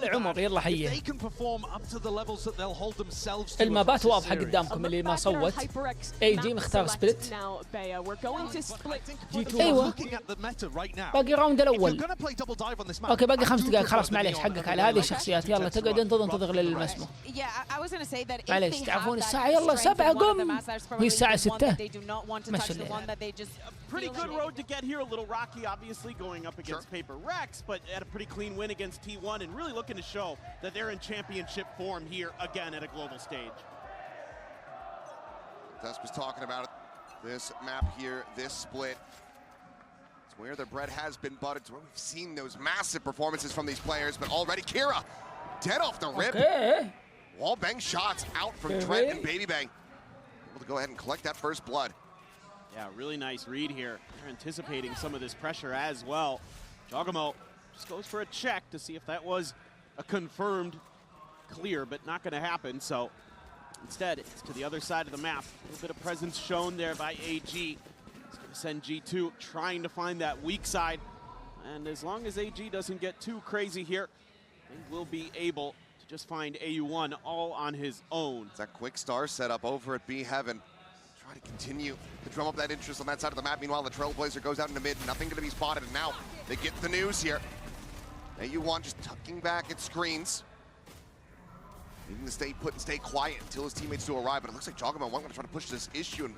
طالع عمر يلا حيه. المابات واضحه قدامكم اللي ما صوت. اي جي مختار سبلت. جي 2 ايوه باقي راوند الاول. اوكي باقي 5 دقائق خلاص معليش حقك على هذه الشخصيات. يلا تقعد انتظر للمسموح. معليش تعرفون الساعه يلا 7 قم وهي الساعه 6. مشي الليل. Pretty good road to get here. A little rocky, obviously, going up against Paper Rex, but had a pretty clean win against T1 and really looking to show that they're in championship form here again at a global stage. Dusk was talking about it. This map here, this split. It's where the bread has been buttered. It's where we've seen those massive performances from these players, but already Kira dead off the rip. Okay. Wall bang shots out from Trent and Baby Bang. Able to go ahead and collect that first blood. Yeah, really nice read here. They're anticipating some of this pressure as well. Jogamo just goes for a check to see if that was a confirmed clear, but not going to happen. So instead, it's to the other side of the map. A little bit of presence shown there by AG. He's going to send G2 trying to find that weak side. And as long as AG doesn't get too crazy here, they will be able to just find AU1 all on his own. It's that quick star setup over at B Heaven. Try to continue to drum up that interest on that side of the map. Meanwhile, the Trailblazer goes out into mid. Nothing going to be spotted, and now they get the news here. AU1 just tucking back at screens. Needing to stay put and stay quiet until his teammates do arrive, but it looks like Jogamo going to try to push this issue and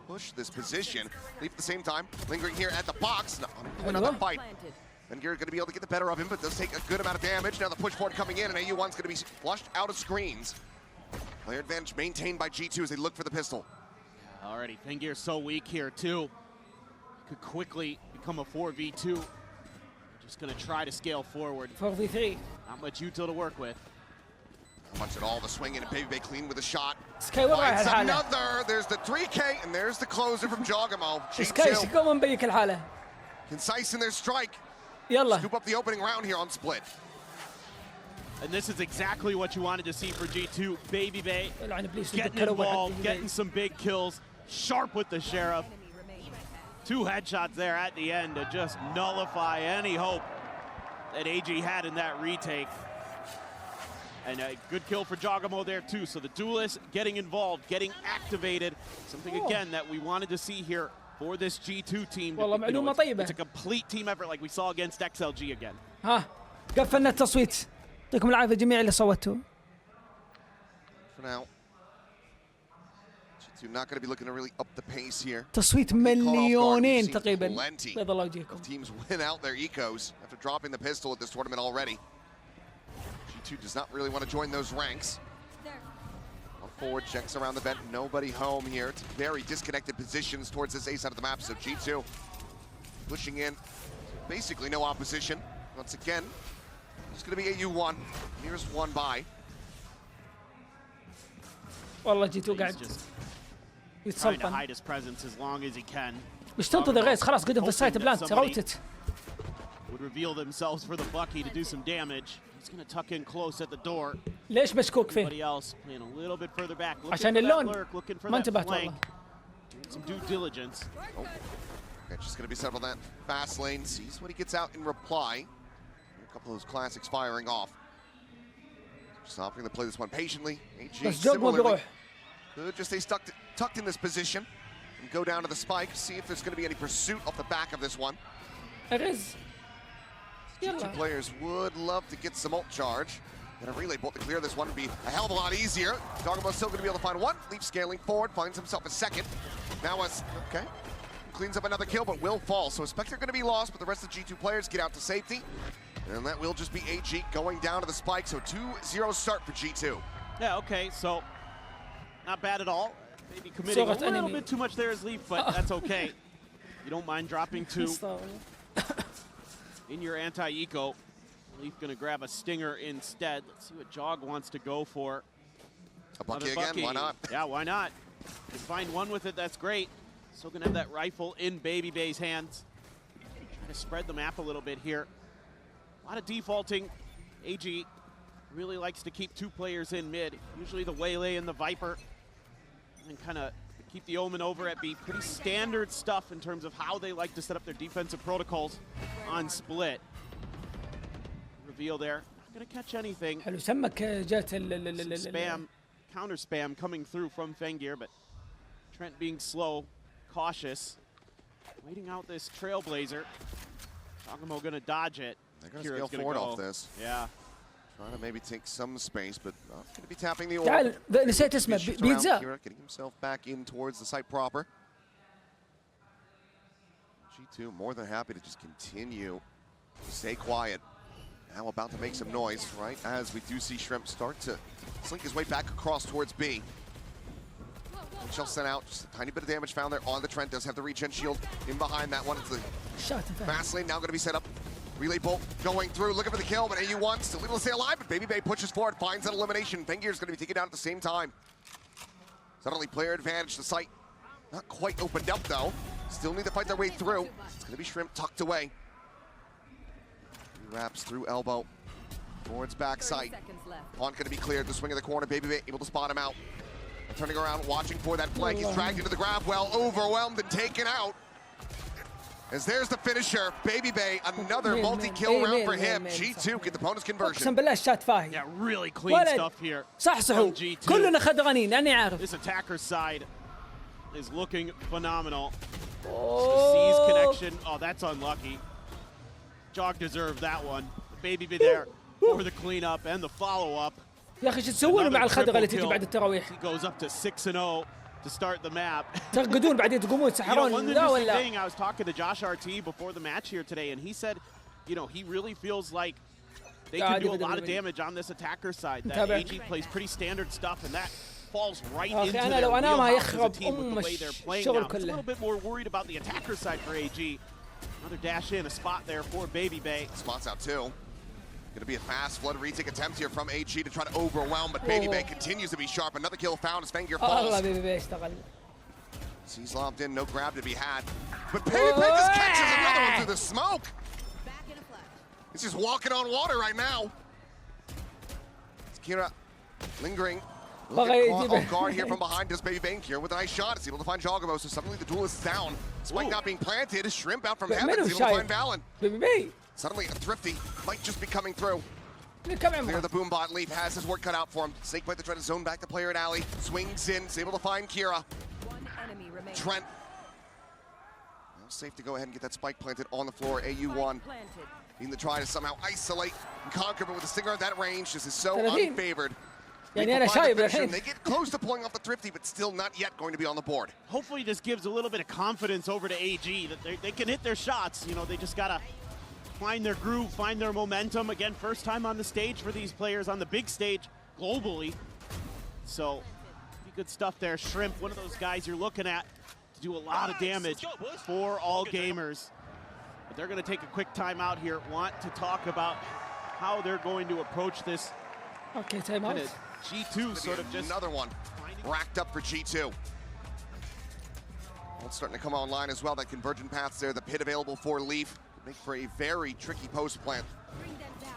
push this position. Leave at the same time, lingering here at the box. No, another fight. And you're going to be able to get the better of him, but does take a good amount of damage. Now the push forward coming in, and AU1's going to be flushed out of screens. Player advantage maintained by G2 as they look for the pistol. Already, Fengir's so weak here too. Could quickly become a 4v2. Just gonna try to scale forward. 4v3. Not much util to work with. Not much at all. The swing in, and Baby Bay clean with a shot. Sky finds another. There's the 3K, and there's the closer from Jogamo. Sky كمان بيك الحالة. Concise in their strike. يلا. Scoop up the opening round here on split. And this is exactly what you wanted to see for G2. Baby Bay getting involved, getting some big kills. Sharp with the Sheriff. 2 headshots there at the end to just nullify any hope that AG had in that retake. And a good kill for Jogamo there too. So the duelist getting involved, getting activated. Something again that we wanted to see here for this G2 team. It's a complete team effort like we saw against XLG again. ها قفلنا التصويت. يعطيكم العافية جميع اللي صوتوا. For now. You're not going to be looking to really up the pace here. تصويت مليونين تقريبا. بيض الله وجهكم. Teams win out their ecos after dropping the pistol at this tournament already. G2 does not really want to join those ranks. Forward checks around the vent. Nobody home here. It's very disconnected positions towards this A side of the map. So G2 pushing in. Basically no opposition. Once again, it's going to be AU1. Here's one by. والله G2 قاعد trying to hide his presence as long as he can. مش تنتظر غيز خلاص قدم في السايت بلانت روتت. Would reveal themselves for the Bucky to do some damage. He's going to tuck in close at the door. ليش مشكوك فيه؟ Everybody else playing a little bit further back. عشان اللون ما انتبهت والله. Some due diligence. Oh. Okay, just going to be settled that fast lane. Sees what he gets out in reply. A couple of those classics firing off. Just opting to play this one patiently. AG similarly could just stay tucked in this position and go down to the spike. See if there's going to be any pursuit off the back of this one. G2 players would love to get some ult charge. And a relay bolt to clear this one would be a hell of a lot easier. Dogamo's still going to be able to find one. Leaf scaling forward, finds himself a second. Now okay. Cleans up another kill, but will fall. So Spectre going to be lost, but the rest of the G2 players get out to safety. And that will just be AG going down to the spike. So 2-0 start for G2. Yeah, okay, so not bad at all. Maybe committing a little bit too much there as Leaf, but that's okay. You don't mind dropping 2 in your anti-eco. Leaf gonna grab a stinger instead. Let's see what Jog wants to go for. A Bucky again, why not? Yeah, why not? If you find one with it, that's great. Still gonna have that rifle in Baby Bay's hands. Trying to spread the map a little bit here. A lot of defaulting. AG really likes to keep 2 players in mid. Usually the Waylay and the Viper. And kind of keep the Omen over at B. Pretty standard stuff in terms of how they like to set up their defensive protocols on split. Reveal there. gonna catch anything. حلو سمك جات spam, counter spam coming through from Fengear, but Trent being slow, cautious, waiting out this Trailblazer. Agamo gonna dodge it. They're gonna scale forward off this. Yeah. Trying to maybe take some space, but not gonna be tapping the orb. تعال نسيت اسمه بيتزا. Getting himself back in towards the site proper. G2 more than happy to just continue to stay quiet. Now about to make some noise, right? As we do see Shrimp start to slink his way back across towards B. Shell sent out, just a tiny bit of damage found there on the Trent. Does have the regen shield in behind that one. It's the fast lane now going to be set up. Relay bolt going through, looking for the kill, but AU1 still able to stay alive, but Baby Bay pushes forward, finds that elimination. Fengear's going to be taken down at the same time. Suddenly player advantage, the site not quite opened up though. Still need to fight their way through. It's going to be Shrimp tucked away. He wraps through elbow towards backside. Pont going to be cleared, the swing of the corner, Baby Bay able to spot him out. Turning around, watching for that play. He's dragged into the grab well, overwhelmed and taken out. As there's the finisher, Baby Bay, another multi-kill round for him. G2 get the bonus conversion. اقسم بالله الشات فاهي. Yeah, really clean stuff here. صحصحوا كلنا خدرانين لاني عارف. This attacker's side is looking phenomenal. The C's connection, oh that's unlucky. Jog deserved that one. Baby Bay there for the cleanup and the follow-up. يا اخي شو تسوون مع الخدره اللي تجي بعد التراويح؟ He goes up to 6-0 to start the map. ترقدون بعدين تقومون تسحرون لا ولا؟ I was talking to Josh RT before the match here today, and he said, you know, he really feels like they can do a lot of damage on this attacker side. That AG plays pretty standard stuff, and that falls right into their wheelhouse as a team with the way they're playing now. It's a little bit more worried about the attacker side for AG. Another dash in, a spot there for Baby Bay. Spots out too. Going to be a fast flood retake attempt here from AG to try to overwhelm, but Baby Bay continues to be sharp. Another kill found as Fengear falls. He's lobbed in, no grab to be had. But Baby Bay just catches another one through the smoke. He's just walking on water right now. It's Kira lingering. Off guard here from behind. Does Baby Bay here with a nice shot. It's able to find Jogamo, so suddenly the duel is down. Spike not being planted. Shrimp out from heaven. It's able to find Valen. Baby Bay. Suddenly, a Thrifty might just be coming through. Clear the Boombot. Leaf has his work cut out for him. Snakebite to try to zone back the player at alley. Swings in, is able to find Kira. Trent. Now safe to go ahead and get that spike planted on the floor. AU1 needing to try to somehow isolate and conquer, but with a stinger at that range, this is so unfavored. They get close to pulling off the Thrifty, but still not yet going to be on the board. Hopefully this gives a little bit of confidence over to AG that they can hit their shots. You know, they just got to find their groove, find their momentum. Again, first time on the stage for these players, on the big stage globally. So, good stuff there. Shrimp, one of those guys you're looking at to do a lot of damage for all gamers. But they're going to take a quick time out here. Want to talk about how they're going to approach this. Okay, time out. G2 sort of just another one racked up for G2. It's starting to come online as well. That convergent path's there. The pit available for Leaf. Make for a very tricky post plant.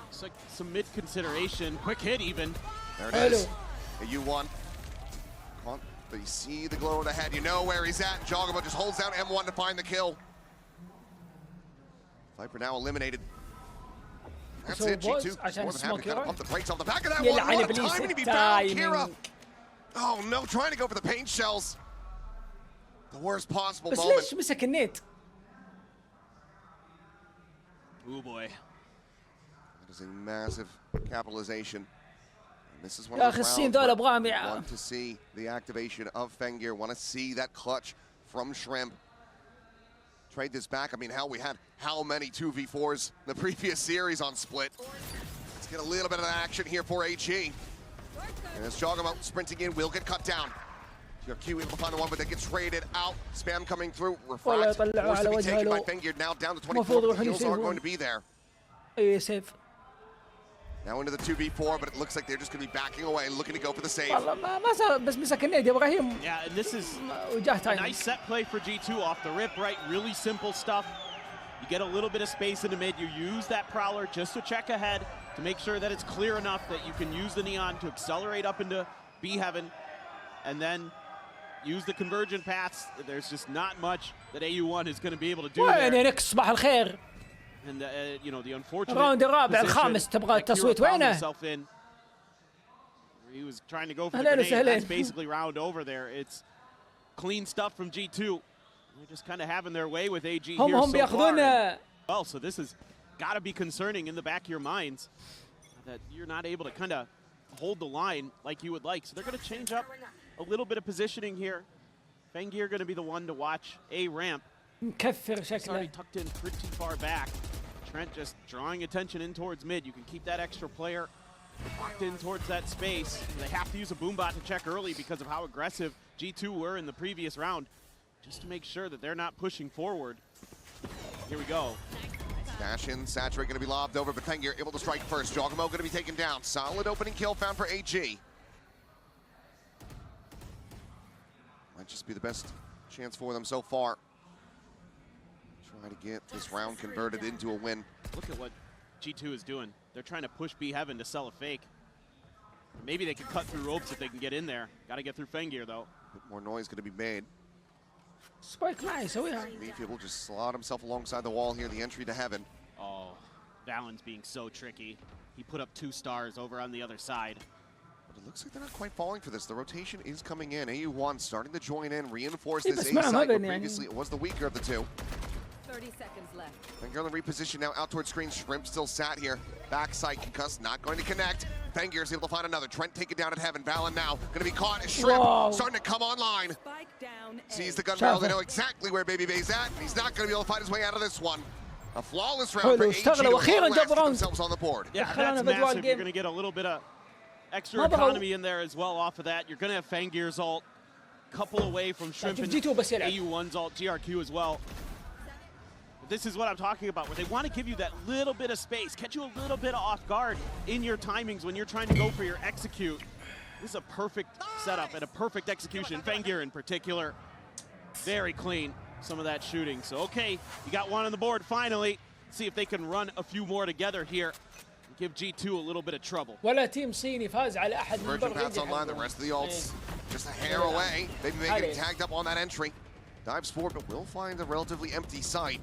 It's like some mid consideration. Quick hit even. There it is. AU1. But you see the glow of the head. You know where he's at. Jogamo just holds down M1 to find the kill. Viper now eliminated. That's it. G2 more than happy to kind of pump the brakes off the back of that one. What a timing to be found, Kira. Oh no, trying to go for the paint shells. The worst possible moment. بس ليش مسك النت؟ Oh boy. That is a massive capitalization. And this is one of those rounds where want to see the activation of Fengear, want to see that clutch from Shrimp. Trade this back. I mean, hell, we had how many 2v4s in the previous series on Split. Let's get a little bit of action here for AG. And as Jogamo sprinting in, will get cut down. Q able to find the one, but that gets traded out. Spam coming through. Refract. Forced to be taken by Fengear. Now down to 24. The kills are going to be there. Now into the 2v4, but it looks like they're just going to be backing away, looking to go for the save. Yeah, and this is a nice set play for G2 off the rip, right? Really simple stuff. You get a little bit of space in the mid. You use that Prowler just to check ahead to make sure that it's clear enough that you can use the Neon to accelerate up into B Heaven, and then use the convergent paths. There's just not much that AU1 is going to be able to do there. الراوند الرابع الخامس تبغى التصويت وينه؟ He was trying to go for the grenade. That's basically round over there. It's clean stuff from G2. They're just kind of having their way with AG here so far. Well, so this has got to be concerning in the back of your minds that you're not able to kind of hold the line like you would like. So they're going to change up a little bit of positioning here. Fengir going to be the one to watch A ramp. It's already tucked in pretty far back. Trent just drawing attention in towards mid. You can keep that extra player locked in towards that space. They have to use a boom bot to check early because of how aggressive G2 were in the previous round, just to make sure that they're not pushing forward. Here we go. Dash in, Saturate going to be lobbed over, but Fengir able to strike first. Jogamo going to be taken down. Solid opening kill found for AG. Might just be the best chance for them so far. Try to get this round converted into a win. Look at what G2 is doing. They're trying to push B Heaven to sell a fake. Maybe they can cut through ropes if they can get in there. Got to get through Fengir though. A bit more noise going to be made. Spike nice, oh yeah. Mayfield will just slot himself alongside the wall here, the entry to Heaven. Oh, Valen's being so tricky. He put up 2 stars over on the other side. But it looks like they're not quite falling for this. The rotation is coming in. AU1 starting to join in, reinforce this A side, where previously it was the weaker of the two. 30 seconds left. Fengir on the reposition now out towards screen. Shrimp still sat here. Backside concussed, not going to connect. Fengir is able to find another. Trent take it down at Heaven. Valen now going to be caught. Shrimp starting to come online. Sees the gun barrel. They know exactly where Baby Bay's at. He's not going to be able to fight his way out of this one. A flawless round for AG to themselves on the board. Yeah, that's massive. You're going to get a little bit of extra economy in there as well off of that. You're going to have Fengir's ult. Couple away from Shrimp and AU1's ult. GRQ as well. This is what I'm talking about, where they want to give you that little bit of space, catch you a little bit off guard in your timings when you're trying to go for your execute. This is a perfect setup and a perfect execution. Fengir in particular, very clean, some of that shooting. So, okay, you got one on the board finally. See if they can run a few more together here and give G2 a little bit of trouble. ولا تيم صيني فاز على أحد من Virgin Paths online, the rest of the ults just a hair away. Maybe they get tagged up on that entry. Dives forward, but will find a relatively empty site.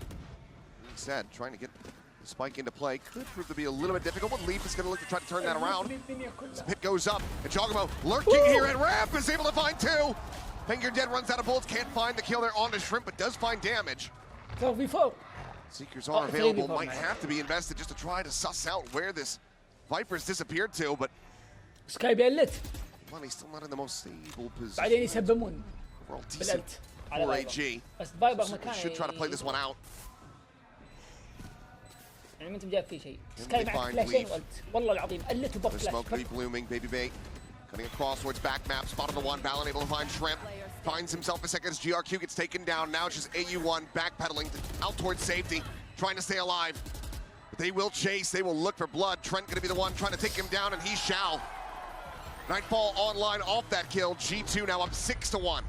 Said, trying to get the spike into play could prove to be a little bit difficult, but Leaf is going to look to try to turn that around. As Pit goes up, and Jogamo lurking here at ramp is able to find 2. Fengir dead, runs out of bullets, can't find the kill there on the Shrimp, but does find damage. Seekers are available, might have to be invested just to try to suss out where this Viper's disappeared to, but money's still not in the most stable position. Overall decent for AG. So should try to play this one out. يعني انت جاب فيه شيء. سكاي معك فلاشين قلت والله العظيم قلت وبق فلاش. Smoke be blooming. Baby Bay cutting across towards back map. Spotted the one. Valen able to find Shrimp. Finds himself a second as GRQ gets taken down. Now it's just AU1 backpedaling out towards safety, trying to stay alive. But they will chase. They will look for blood. Trent going to be the one trying to take him down, and he shall. Nightfall online off that kill. G2 now up 6-1.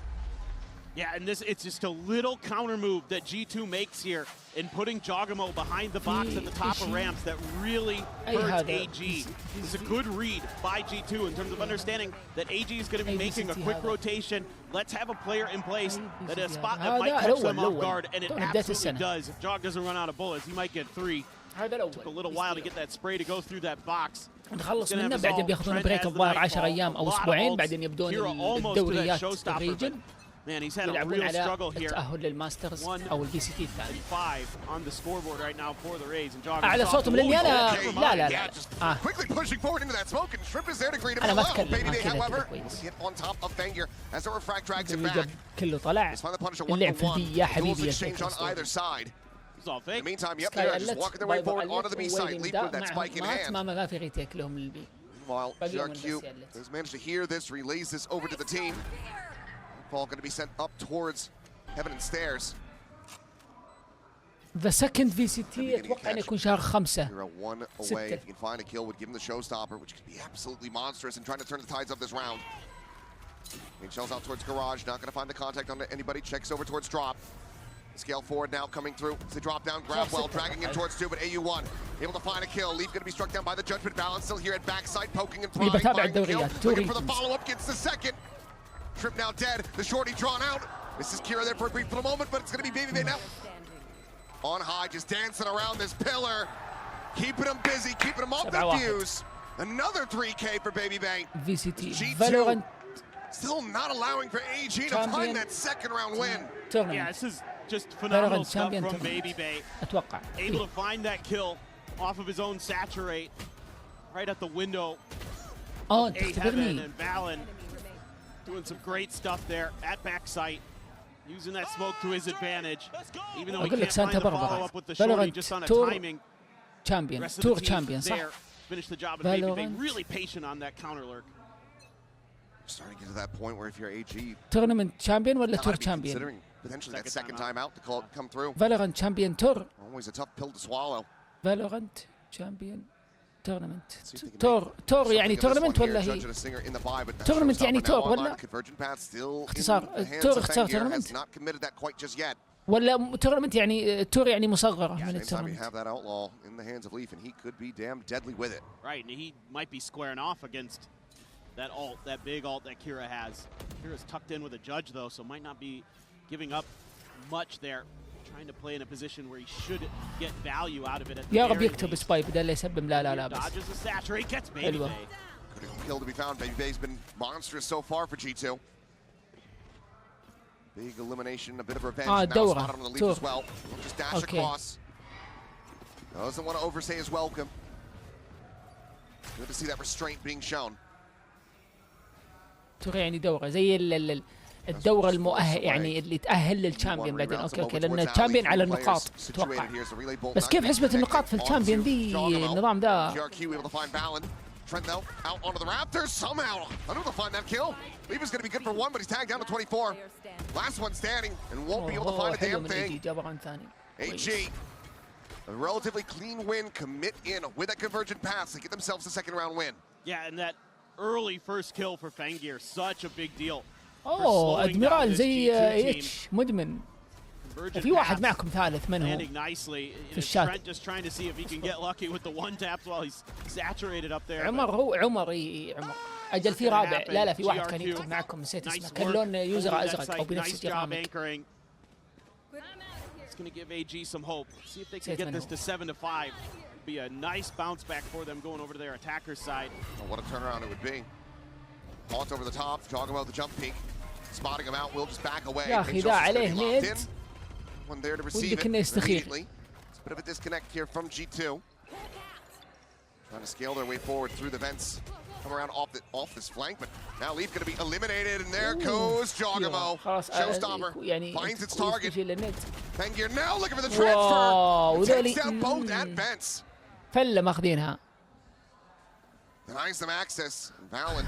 Yeah, and it's just a little counter move that G2 makes here in putting Jogamo behind the box at the top of ramps that really hurts AG. It's a good read by G2 in terms of understanding that AG is going to be making a quick rotation. Let's have a player in place that is a spot that might catch them off guard, and it absolutely does. If Jog doesn't run out of bullets, he might get 3. Took a little while to get that spray to go through that box. نخلص منه بعدين بياخذون بريك الظاهر 10 ايام او اسبوعين بعدين يبدون الدوريات الريجن. Man, he's had a real struggle here. التأهل للماسترز او البي سي تي الثاني. 5 on the scoreboard right now for the Rays and Jog. على صوتهم لاني انا لا Quickly pushing forward into that smoke and Shrimp is there to greet him hello. Baby Day, however, hit on top of Fengir as the refract drags him back. كله طلع. اللعب في البي يا حبيبي exchange on either side. In the meantime, yep, they're just walking their way forward onto the B side, Leap with that spike in hand. ما في ريتيك لهم البي. Meanwhile, GRQ has managed to hear this, relays this over to the team. Ball going to be sent up towards Heaven and Stairs. The second VCT اتوقع انه يكون شهر 5. You're a 1 away. If you can find a kill, would give him the showstopper, which could be absolutely monstrous and trying to turn the tides of this round. Big shells out towards Garage, not going to find the contact on anybody. Checks over towards Drop. Scale forward now coming through. As they drop down, grab well, dragging in towards 2, but AU1 able to find a kill. Leaf going to be struck down by the judgment. Balance still here at backside, poking and prying. Looking for the follow-up, gets the second. Trip now dead, the shorty drawn out. This is Kira there for a brief little moment, but it's going to be Baby Bay now. on high, just dancing around this pillar, keeping them busy, keeping them off their views. Another 3K for Baby Bay. VCT G2 still not allowing for AG to find that second round win. Yeah, this is just phenomenal stuff from Baby Bay. Able to find that kill off of his own saturate right at the window. Heaven and Valen doing some great stuff there at backside. Using that smoke to his advantage, even though he can't find the follow-up with the shorty just on a timing. تور champion صح؟ Finish the job, and Baby Bay really patient on that counter lurk. Starting to get to that point where if you're AG, tournament champion ولا tour champion? Considering potentially that second time out to come through. VALORANT champion tour. Always a tough pill to swallow. VALORANT champion tournament. تور يعني tournament ولا هي؟ tournament يعني تور ولا؟ اختصار تور اختصار tournament. ولا tournament يعني تور يعني مصغرة من التورنمنت. Right, and he might be squaring off against that ult, that big ult that Kira has. Kira's tucked in with a judge though, so might not be giving up much there. Trying to play in a position where he should get value out of it. يا رب يكتب سباي بدل لا يسبم لا بس. Dodges the saturate, gets Baby Bay. Critical kill to be found. Baby Bay's been monstrous so far for G2. Big elimination, a bit of revenge. Now spotted on the lead as well. He'll just dash across. Doesn't want to overstay his welcome. Good to see that restraint being shown. تور يعني دورة زي الدورة المؤهل يعني اللي تأهل للشامبيون بعدين اوكي لأن الشامبيون على النقاط اتوقع. بس كيف حسبة النقاط في الشامبيون دي النظام ده؟ Trent though, out onto the Raptors somehow. Unable to find that kill. Leave is going to be good for one, but he's tagged down to 24. Last one standing and won't be able to find a damn thing. AG, a relatively clean win, commit in with that convergent pass to get themselves a second round win. Yeah, and that early first kill for Fangir, such a big deal. ادميرال زي اتش مدمن. وفي واحد معكم ثالث من هو؟ في الشات. عمر هو عمر عمر. اجل في رابع لا في واحد كان يكتب معكم نسيت اسمه كان لون يوزر ازرق او بنفس جرامك. It's going to give AG some hope. See if they can get this to 7-5. Be a nice bounce back for them going over to their attacker's side. Oh, what a turnaround it would be. Haunt over the top, talking about the jump peak. Spotting him out, will just back away. يا اخي ذا عليه نيت. One there to receive it immediately. It's a bit of a disconnect here from G2. Trying to scale their way forward through the vents. Come around off this flank, but now Leaf going to be eliminated, and there goes Jogamo. Showstopper finds its target. Fangir now looking for the transfer. Takes down both at vents. فله ماخذينها. Denies them access. And Valen,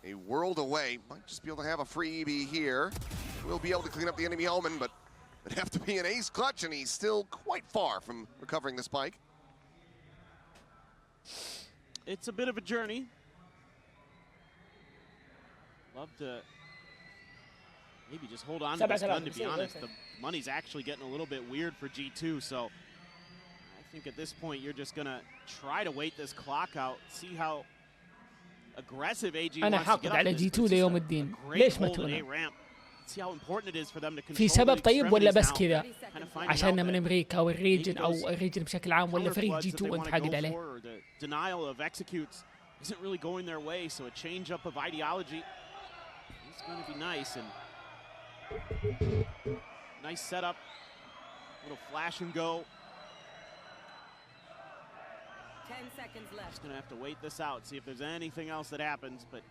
a world away, might just be able to have a freebie here. We'll be able to clean up the enemy omen, but it'd have to be an ace clutch, and he's still quite far from recovering the spike. It's a bit of a journey. Love to maybe just hold on to this gun, to be honest. The money's actually getting a little bit weird for G2, so I think at this point you're just going to try to wait this clock out, see how aggressive AG أنا حاقد على G2 ليوم الدين. ليش ما تونا؟ في سبب طيب ولا بس كذا؟ عشاننا من أمريكا أو الريجن أو الريجن بشكل عام ولا فريق G2 أنت حاقد عليه؟ Isn't really going their way, so a change up of ideology is going to be nice. And nice setup, little flash and go. 10 seconds left. Just going to have to wait this out, see if there's anything else that happens. But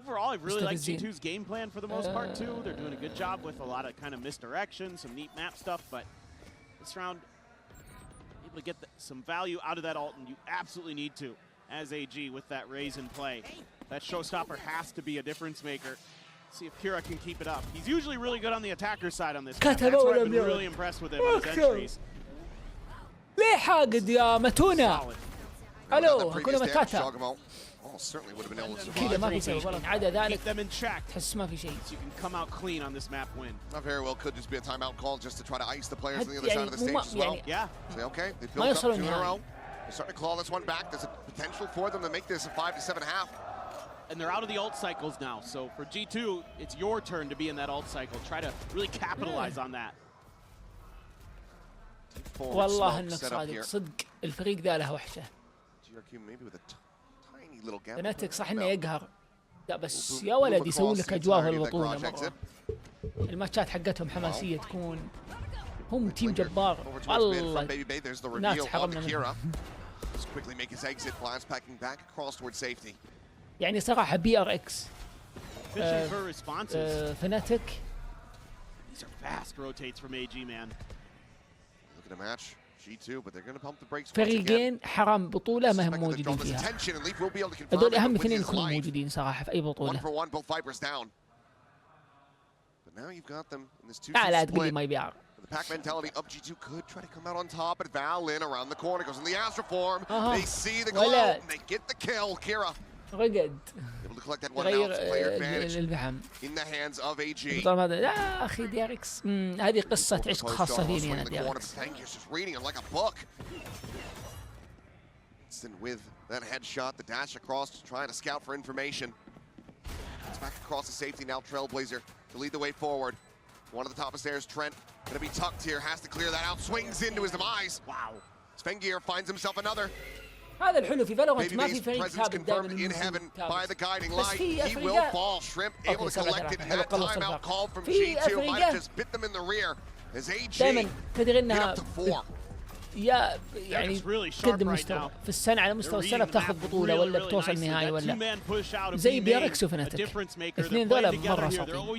overall, I really like G2's game plan for the most part too. They're doing a good job with a lot of kind of misdirection, some neat map stuff. But this round, able to get some value out of that ult, and you absolutely need to. As AG with that raise in play. That showstopper has to be a difference maker. See if Kira can keep it up. He's usually really good on the attacker side on this. That's why I've been really impressed with him on his entries. ليه حاقد يا متونة؟ الو كنا متاتا. Certainly would have been able to كذا ما في شيء والله عدا ذلك them in check. تحس ما في شيء. You can come out clean on this map win. Not very well, could just be a timeout call just to try to ice the players on the other side of the stage as well. Yeah. Say okay, they built up 2 in a row. They're starting to claw this one back. There's a potential for them to make this a 5 to 7.5. And they're out of the ult cycles now. So for G2, it's your turn to be in that ult cycle. Try to really capitalize on that. والله انك صادق، صدق الفريق ذا له وحشه. فناتك صح انه يقهر، لا بس يا ولد يسوون لك اجواء في البطوله مره. الماتشات حقتهم حماسيه تكون، هم تيم جبار والله. ناس حرمنا منهم. يعني صراحه بي ار اكس فناتك فريقين حرام بطولة ما هم موجودين فيها. هذول أهم اثنين يكونوا موجودين صراحة في أي بطولة. لا تقول لي ما يبيع. The pack mentality of G2 could try to come out on top, but Val in around the corner goes in the Astra form. They see the glow, and they get the kill. Kira رقد able to collect that one out, player advantage in the hands of AG. لا أخي دياركس، هذه قصة عشق خاصة فيني أنا دياركس. Just reading it like a book. With that headshot, the dash across, trying to scout for information. It's back across the safety now. Trailblazer to lead the way forward. One at the top of stairs. Trent gonna be tucked here. Has to clear that out. Swings into his demise. Wow. Svengeir finds himself another. هذا الحلو في فالورانت، ما في فريق ثابت دائما in heaven by the guiding light. He will fall. Shrimp able to collect it. That timeout call from G2 might have just bit them in the rear. As AG دائما تدري انها up to 4. يا يعني تقدم مستوى في السنة، على مستوى السنة بتاخذ بطولة ولا بتوصل نهائي ولا زي بياركس وفناتك. الاثنين ذولا مرة صعبين.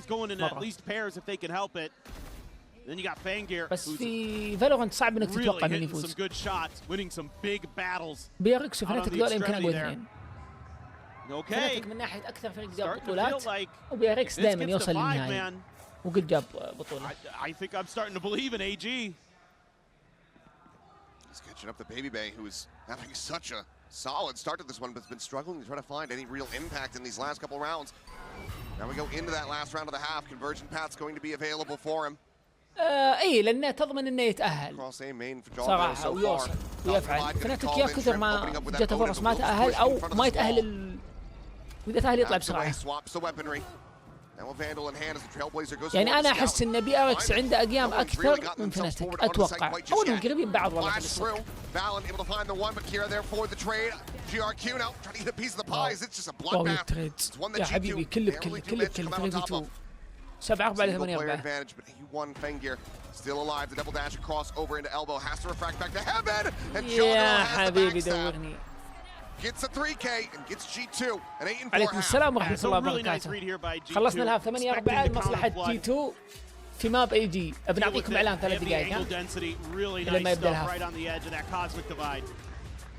بس في فالورانت صعب انك تتوقع من يفوز. بياركس وفناتك ذولا يمكن اقوى اثنين. فناتك من ناحية أكثر فريق جاب بطولات، وبياركس دائما يوصل للنهائي وقد جاب بطولة. He's catching up to Baby Bay, who is having such a solid start to this one, but has been struggling to try to find any real impact in these last couple rounds. Now we go into that last round of the half. Conversion path's going to be available for him. اي لانه تضمن انه يتاهل صراحه ويوصل ويفعل. فناتك يا كثر ما جته فرص ما تاهل او ما يتاهل واذا تاهل يطلع بسرعه. يعني انا احس ان بي ار اكس عنده اقيام اكثر من فناتك اتوقع، او انهم قريبين بعض والله. يا حبيبي كل بكل 3v2 7-4 على 8-4. يا حبيبي دورني. عليكم السلام ورحمة الله وبركاته. خلصنا الهاف 8-4 لمصلحة G2 في ماب اي جي. بنعطيكم اعلان 3 دقائق لما يبدا الهاف.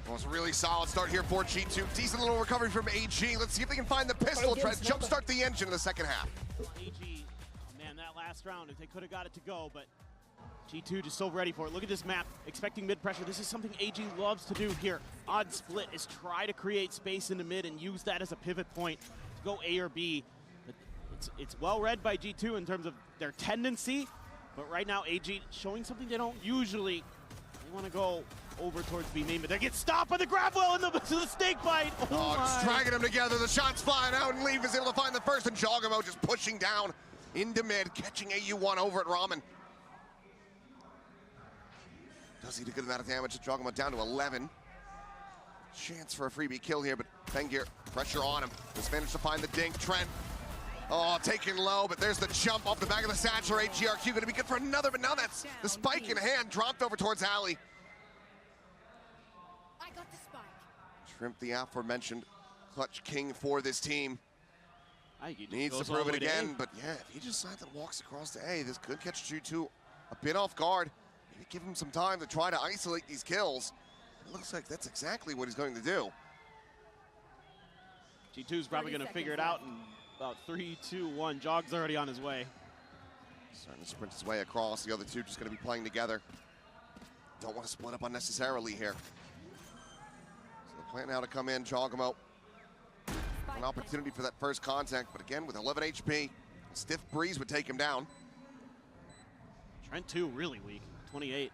Well, it's a really solid start here for G2. Decent little recovery from AG. Let's see if they can find the pistol. Try to jumpstart the engine in the second half. AG, man, that last round, if they could have got it to go, but G2 just so ready for it. Look at this map, expecting mid pressure. This is something AG loves to do here. Odd split is try to create space in the mid and use that as a pivot point to go A or B. But it's well read by G2 in terms of their tendency, but right now AG showing something they don't usually. They want to go over towards B main, but they get stopped by the grab well in the snake bite. Just dragging them together. The shots flying out, and Leaf is able to find the first, and Jogamo just pushing down into mid, catching AU1 over at Ramen. Does he do a good amount of damage to Jogamo down to 11. Chance for a freebie kill here, but Fengir, pressure on him. Just managed to find the dink. Trent, taken low, but there's the jump off the back of the saturate. GRQ gonna be good for another, but now that's the spike in hand, dropped over towards Ali. I got the spike. Shrimp, the aforementioned clutch king for this team. Needs to prove it again, but yeah, if he just decides and walks across to A, this could catch G2 a bit off guard. Maybe give him some time to try to isolate these kills. It looks like that's exactly what he's going to do. G2's probably going to figure it out in about 3, 2, 1. Jog's already on his way. Starting to sprint his way across. The other two just going to be playing together. Don't want to split up unnecessarily here. So the plan now to come in, Jogamo. An opportunity for that first contact, but again, with 11 HP, a stiff breeze would take him down. Trent, too, really weak, 28.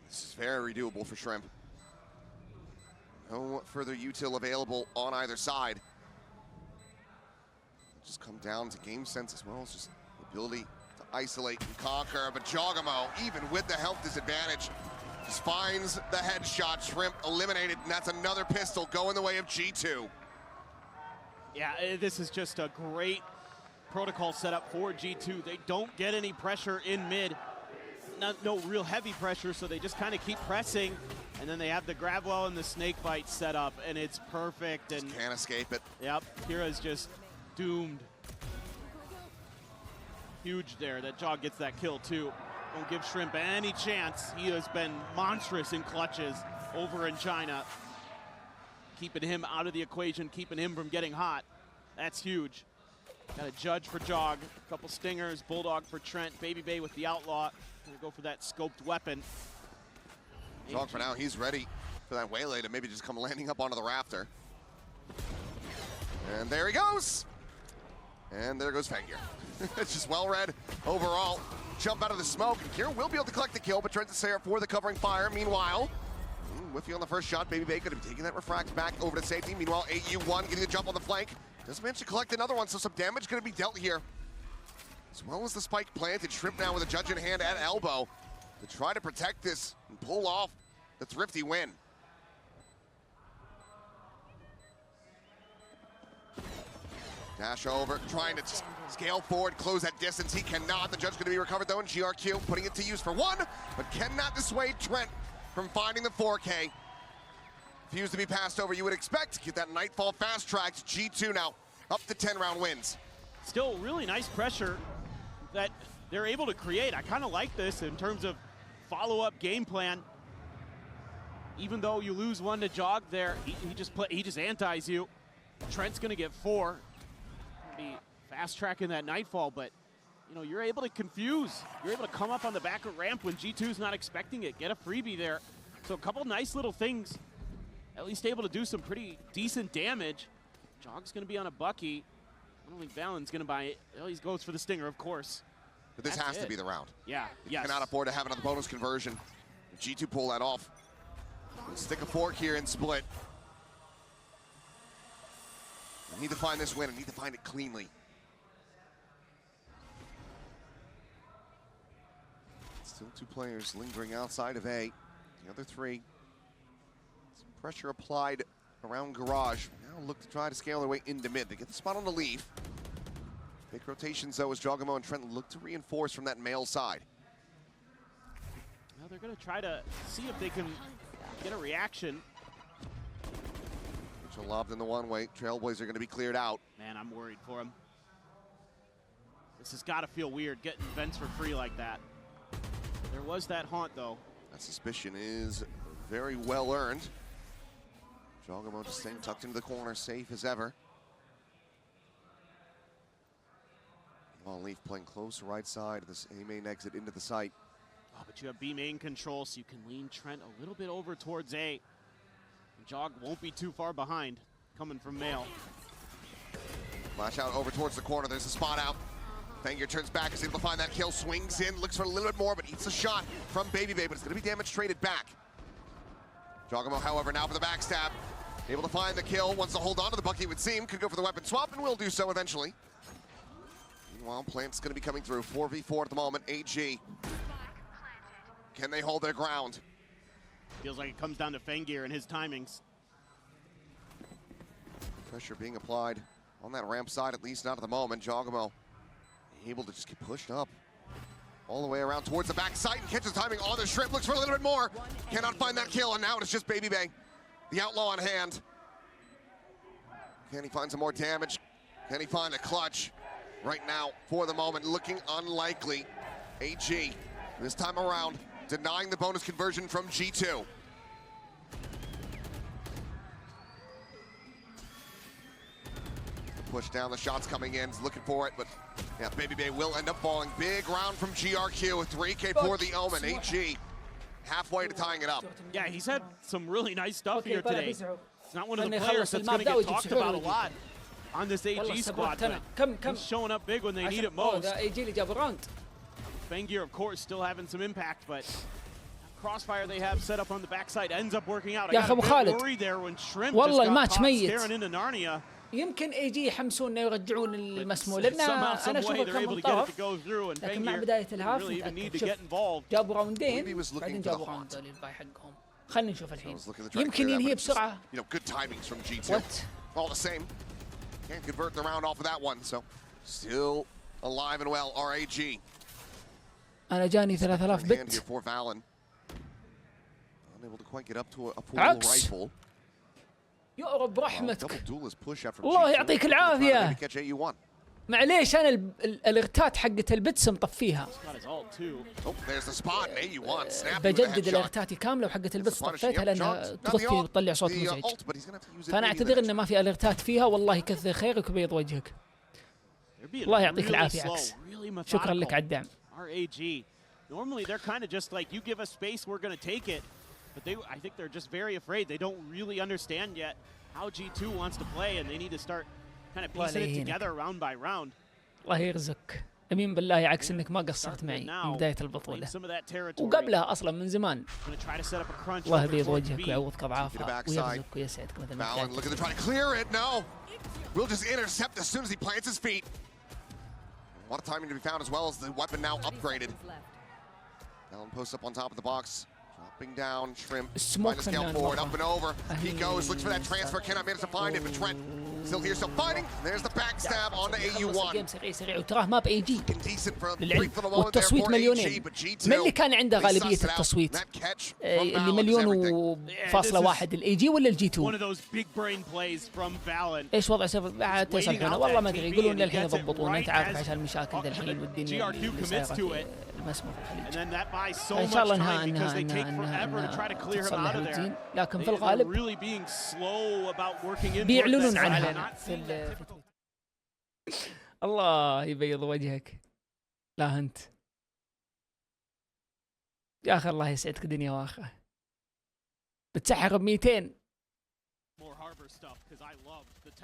This is very doable for Shrimp. No further util available on either side. It'll just come down to game sense as well as just the ability to isolate and conquer, but Jogamo, even with the health disadvantage, just finds the headshot. Shrimp eliminated, and that's another pistol going the way of G2. Yeah, this is just a great protocol setup for G2. They don't get any pressure in mid. No real heavy pressure, so they just kind of keep pressing, and then they have the grab well and the snake bite set up, and it's perfect. And just can't escape it. Yep, Kira's just doomed. Huge there that Jog gets that kill too. Don't give Shrimp any chance. He has been monstrous in clutches over in China. Keeping him out of the equation, keeping him from getting hot. That's huge. Got a judge for Jog, a couple stingers, Bulldog for Trent, Baby Bay with the Outlaw. Gonna go for that scoped weapon. Jog for now, he's ready for that waylay to maybe just come landing up onto the rafter. And there he goes. And there goes Fangir. It's just well read overall. Jump out of the smoke, and Kira will be able to collect the kill, but Trent to Sarah for the covering fire. Meanwhile, Whiffy on the first shot. Baby Bay gonna be taking that refract back over to safety. Meanwhile, AU1 getting the jump on the flank. Doesn't manage to collect another one, so some damage gonna be dealt here. As well as the spike planted. Shrimp now with a judge in hand at elbow to try to protect this and pull off the thrifty win. Dash over, trying to scale forward, close that distance. He cannot. The judge going to be recovered though in GRQ, putting it to use for one, but cannot dissuade Trent from finding the 4K. Refused to be passed over, you would expect. Get that Nightfall fast-tracked. G2 now up to 10-round wins. Still really nice pressure that they're able to create. I kind of like this in terms of follow-up game plan. Even though you lose one to Jog there, he just antis you. Trent's going to get 4. Be fast-tracking that Nightfall, but you know, you're able to confuse. You're able to come up on the back of ramp when G2's not expecting it. Get a freebie there. So a couple nice little things. At least able to do some pretty decent damage. Jog's going to be on a Bucky. I don't think Valen's going to buy it. Well, he goes for the Stinger, of course. But this has to be the round. Yeah, yes. Cannot afford to have another bonus conversion. G2 pull that off. Stick a fork here and split. I need to find this win. I need to find it cleanly. Still 2 players lingering outside of A. The other 3. Some pressure applied around Garage. Now look to try to scale their way into mid. They get the spot on the leaf. Big rotations though as Jogamo and Trent look to reinforce from that male side. Now they're going to try to see if they can get a reaction. Lobbed in the one-way. Trailblazer are going to be cleared out. Man, I'm worried for him. This has got to feel weird getting vents for free like that. There was that haunt, though. That suspicion is very well earned. Jogamo just staying tucked into the corner, safe as ever. Meanwhile, Leaf playing close right side of this A main exit into the site. Oh, but you have B main control, so you can lean Trent a little bit over towards A. Jog won't be too far behind, coming from male. Flash out over towards the corner. There's a spot out. Fangir turns back, is able to find that kill, swings in, looks for a little bit more, but eats a shot from Baby Bay, but it's going to be damage traded back. Jogamo, however, now for the backstab. Able to find the kill, wants to hold on to the Bucky, it would seem. Could go for the weapon swap, and will do so eventually. Meanwhile, Plant's going to be coming through. 4v4 at the moment. AG. Can they hold their ground? Feels like it comes down to Fangir and his timings. Pressure being applied on that ramp side, at least not at the moment. Jogamo able to just get pushed up all the way around towards the back side and catches timing on the Shrimp. Looks for a little bit more. Cannot find that kill, and now it's just Baby Bay, the Outlaw on hand. Can he find some more damage? Can he find a clutch? Right now, for the moment, looking unlikely. AG, this time around, denying the bonus conversion from G2. Push down, the shots coming in, he's looking for it, but yeah, Baby Bay will end up falling. Big round from GRQ with 3K for the Omen. AG halfway to tying it up. Yeah, he's had some really nice stuff here today. It's not one of the players that's going to get talked about a lot on this AG squad, but he's showing up big when they need it most. Fangir, of course, still having some impact, but crossfire they have set up on the backside ends up working out. I got a bit worried there when Shrimp just got caught staring into Narnia. يمكن اي جي يحمسوننا ويرجعون المسموع، لان انا اشوفه كان من طرف، لكن مع بدايه الهاف متاكد. شوف جابوا راوندين بعدين جابوا راوند للباي حقهم. خلينا نشوف الحين يمكن ينهي بسرعه. Can't convert the round off of that one, so still alive and well. RAG. أنا جاني 3000 بت. عكس. يا رب رحمتك. الله يعطيك العافية. معليش أنا الارتات حقت البتس مطفيها. بجدد الارتاتي كاملة وحقت البتس طفيتها لأنها تطفي وتطلع صوت مزعج. فأنا أعتذر إن ما في الارتات فيها، والله كثر خيرك وبيض وجهك. الله يعطيك العافية عكس. شكرا لك على الدعم. Normally they're kind of just like, you give us space, we're going to take it. But I think they're just very afraid. They don't really understand yet how G2 wants to play, and they need to start kind of piecing it together round by round. الله يرزقك. أمين بالله عكس إنك ما قصرت معي من بداية البطولة وقبلها أصلا من زمان. الله يبيض وجهك ويعوضك أضعافها ويرزقك ويسعدك مثل ما What a timing to be found, as well as the weapon now upgraded. Alan posts up on top of the box, dropping down. Shrimp trying to scale forward, up and over. He goes, looks for that transfer, cannot manage to find it, but Trent still here, still fighting. There's the backstab on the AU1. سريع وتراه ما بأي جي للعلم، والتصويت مليونين. من اللي كان عنده غالبية التصويت؟ اللي $1.1 الاي جي ولا الجي 2؟ ايش وضع سيف بعد تصلحونه؟ والله ما ادري، يقولون للحين يضبطونه، انت عارف عشان المشاكل ذا الحين والدنيا اللي صايره في المسمى في الخليج. ان شاء الله انها تصلح وتزين، لكن في الغالب بيعلنون عنها في الله يبيض وجهك. لا انت يا اخي الله يسعدك دنيا واخره. بتسحر ب200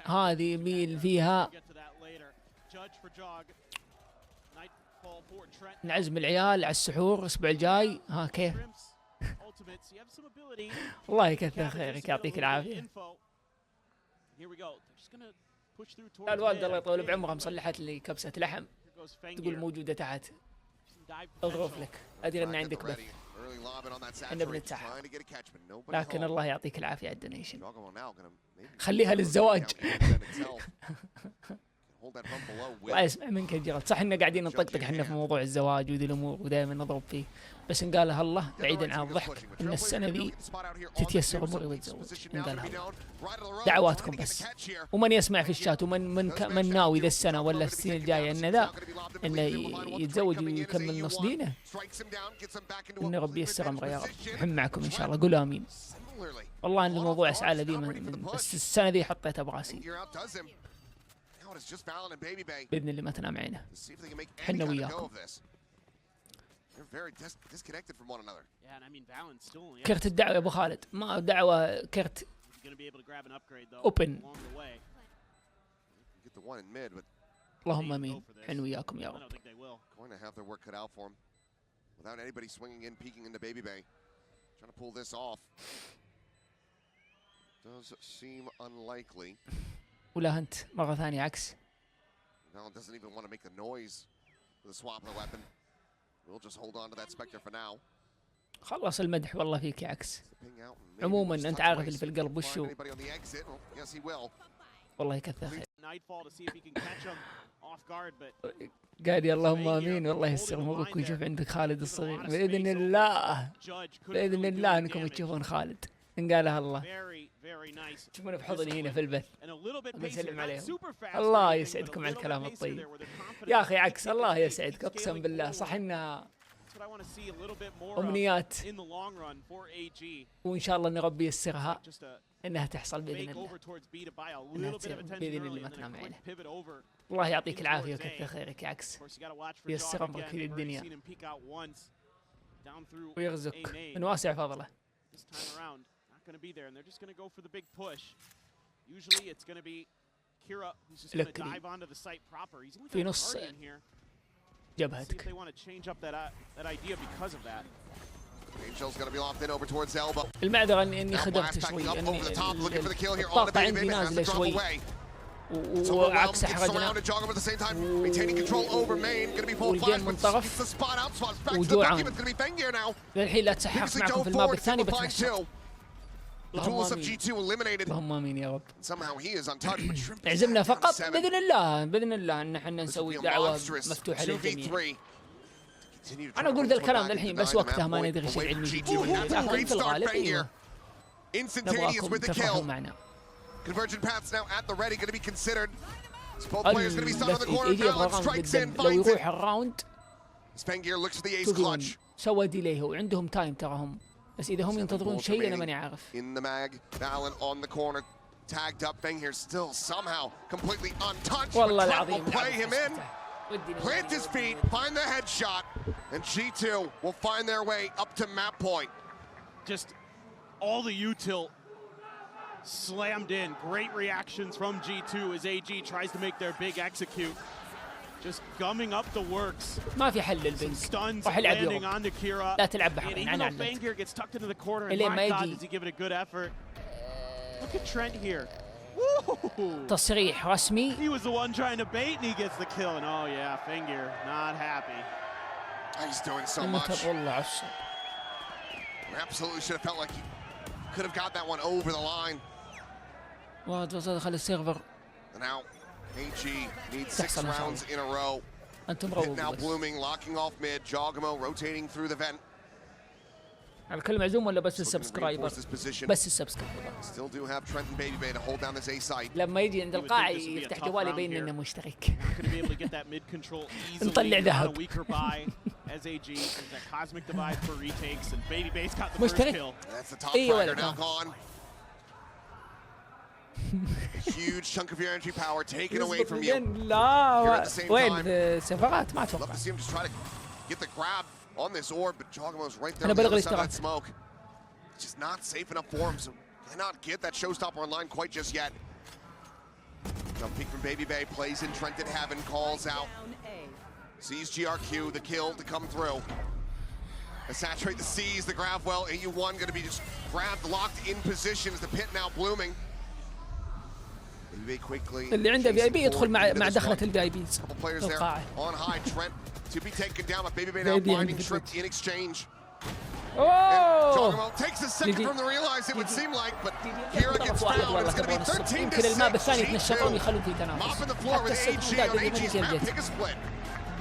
هذه ميل فيها. نعزم العيال على السحور الاسبوع الجاي. ها كيف؟ الله يكثر خيرك يعطيك العافيه. الوالدة الله يطول بعمرها مصلحت لي كبسة لحم، تقول موجودة تحت. اغرف لك، ادري ان عندك بث، احنا بنتسحر، لكن الله يعطيك العافية على الدونيشن. خليها للزواج. الله يسمع منك الجرد. صح إننا قاعدين نطقطق احنا في موضوع الزواج وذي الامور ودائما نضرب فيه، بس ان قالها الله بعيدا عن الضحك ان السنه ذي تتيسر اموري وتزوج. ان قالها الله دعواتكم بس، ومن يسمع في الشات ومن ناوي ذا السنه ولا السنه الجايه انه يتزوج ويكمل نص دينه، ان ربي ييسر امره يا رب. نحن معكم ان شاء الله، قولوا امين. والله ان الموضوع اسعى ذي بس السنه ذي حطيتها براسي باذن الله ما تنام عينه. حنا وياكم. كرت الدعوة يا ابو خالد، ما دعوة كرت اوبن. اللهم امين. حنا وياكم يا رب. ولا انت مرة ثانية عكس. خلص المدح والله فيك يا عكس. عموما انت عارف اللي في القلب وشو. والله يكثر خير. قال يا اللهم امين. والله ييسر امورك ويشوف عندك خالد الصغير باذن الله. باذن الله انكم تشوفون خالد ان قالها الله. تشوفونه بحضني هنا في البث بسلم عليهم. الله يسعدكم على الكلام الطيب يا اخي عكس. الله يسعدك اقسم بالله. صح انها امنيات وان شاء الله ان ربي ييسرها انها تحصل باذن الله، انها تصير باذن الله ما تنام عينه. الله يعطيك العافيه وكثر خيرك يا عكس. ييسر امرك في الدنيا ويرزقك من واسع فضله. going to be there and they're just going to go for the big push. Usually it's going to be Kira who's just going to dive onto the site proper. He's only got a in here. جبهتك. They want to change up that idea because of that. Angel's going to be locked in over towards Elba. المعذرة اني خدمت شوي، الطاقة عندي نازلة شوي وعكسه حرجنا والجيم منطرف وجوعان. للحين لا تسحق معكم في الماب الثاني بتمسك. اللهم امين يا رب. اعزمنا فقط باذن الله، باذن الله ان احنا نسوي دعوه مفتوحه للجميع. انا اقول ذا الكلام للحين بس وقتها ما ندري ايش علمي لكن في الغالب ايوه نبغاكم تفرحوا معنا. يجي يبغى راوند قدام، لو يروح الراوند سوى ديلي هو عندهم تايم تراهم، بس اذا هم ينتظرون شيء انا ماني عارف. والله العظيم plant his feet, find the headshot, and G2 will find their way up to map point. Just all the util slammed in. Great reactions from G2 as AG tries to make their big execute. Just gumming up the works. ما في حل للبنك. Stuns landing on Kira. لا تلعب بحرين عن عندك. Fangir gets tucked into the corner and my God does he give it a good effort. Look at Trent here. تصريح رسمي. He was the one trying to bait and he gets the kill. And oh yeah, Fangir not happy. He's doing so much. والله عصب. Absolutely should have felt like he could have got that one over the line. دخل السيرفر. Now AG needs 6 rounds in a row. أنتم now blooming, locking off mid. Jogamo rotating through the vent. على كل معزوم ولا بس السبسكرايبر؟ بس السبسكرايبر. لما يجي عند القاع يفتح جوالي يبين انه مشترك. نطلع ذهب. مشترك؟ اي ولد. Huge chunk of your energy power taken away from you. لا وين سفرات ما اتوقع. On this orb, but Jogamo's right there on the other side of that smoke. It's just not safe enough for him, so cannot get that showstopper online quite just yet. Jump peek from Baby Bay, plays in Trent in heaven, calls out. Sees GRQ, the kill to come through. To saturate the C's, the grab well, AU1 gonna be just grabbed, locked in position as the pit now blooming. Baby Bay quickly. اللي عنده VIP يدخل مع دخلة الVIPs. On high, Trent to be taken down, but Baby Bay now finding Trip in exchange. Oh! Jogamo takes a second from the realize it would seem like, but Kira gets found. It's going to be 13 to 6. Mopping the floor with AG on AG's pick a split.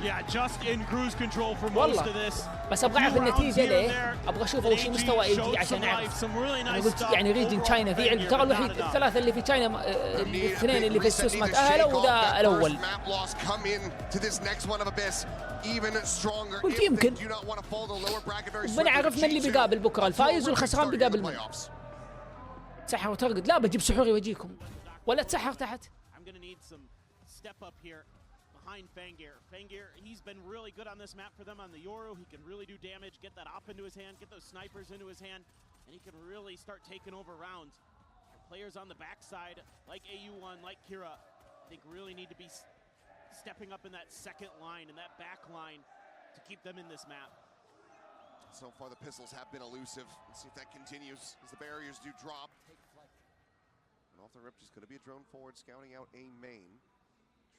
Yeah, just in cruise control for most of this. بس ابغى اعرف النتيجه ليه؟ ابغى اشوف اول شيء مستوى اي جي عشان اعرف. انا قلت يعني ريجن تشاينا في علم، ترى الوحيد الثلاثه اللي في تشاينا الاثنين اللي في السوس ما تاهلوا وذا الاول. قلت يمكن بنعرف من اللي بيقابل بكره، الفايز والخسران بيقابل من. تسحر وترقد، لا بجيب سحوري واجيكم ولا تسحر تحت. Behind Fangir. Fangir, he's been really good on this map for them on the Yoru. He can really do damage, get that op into his hand, get those snipers into his hand, and he can really start taking over rounds. Players on the backside, like AU1, like Kira, I think really need to be stepping up in that second line and that back line to keep them in this map. So far the pistols have been elusive. Let's see if that continues as the barriers do drop. And off the rip, just going to be a drone forward, scouting out a main.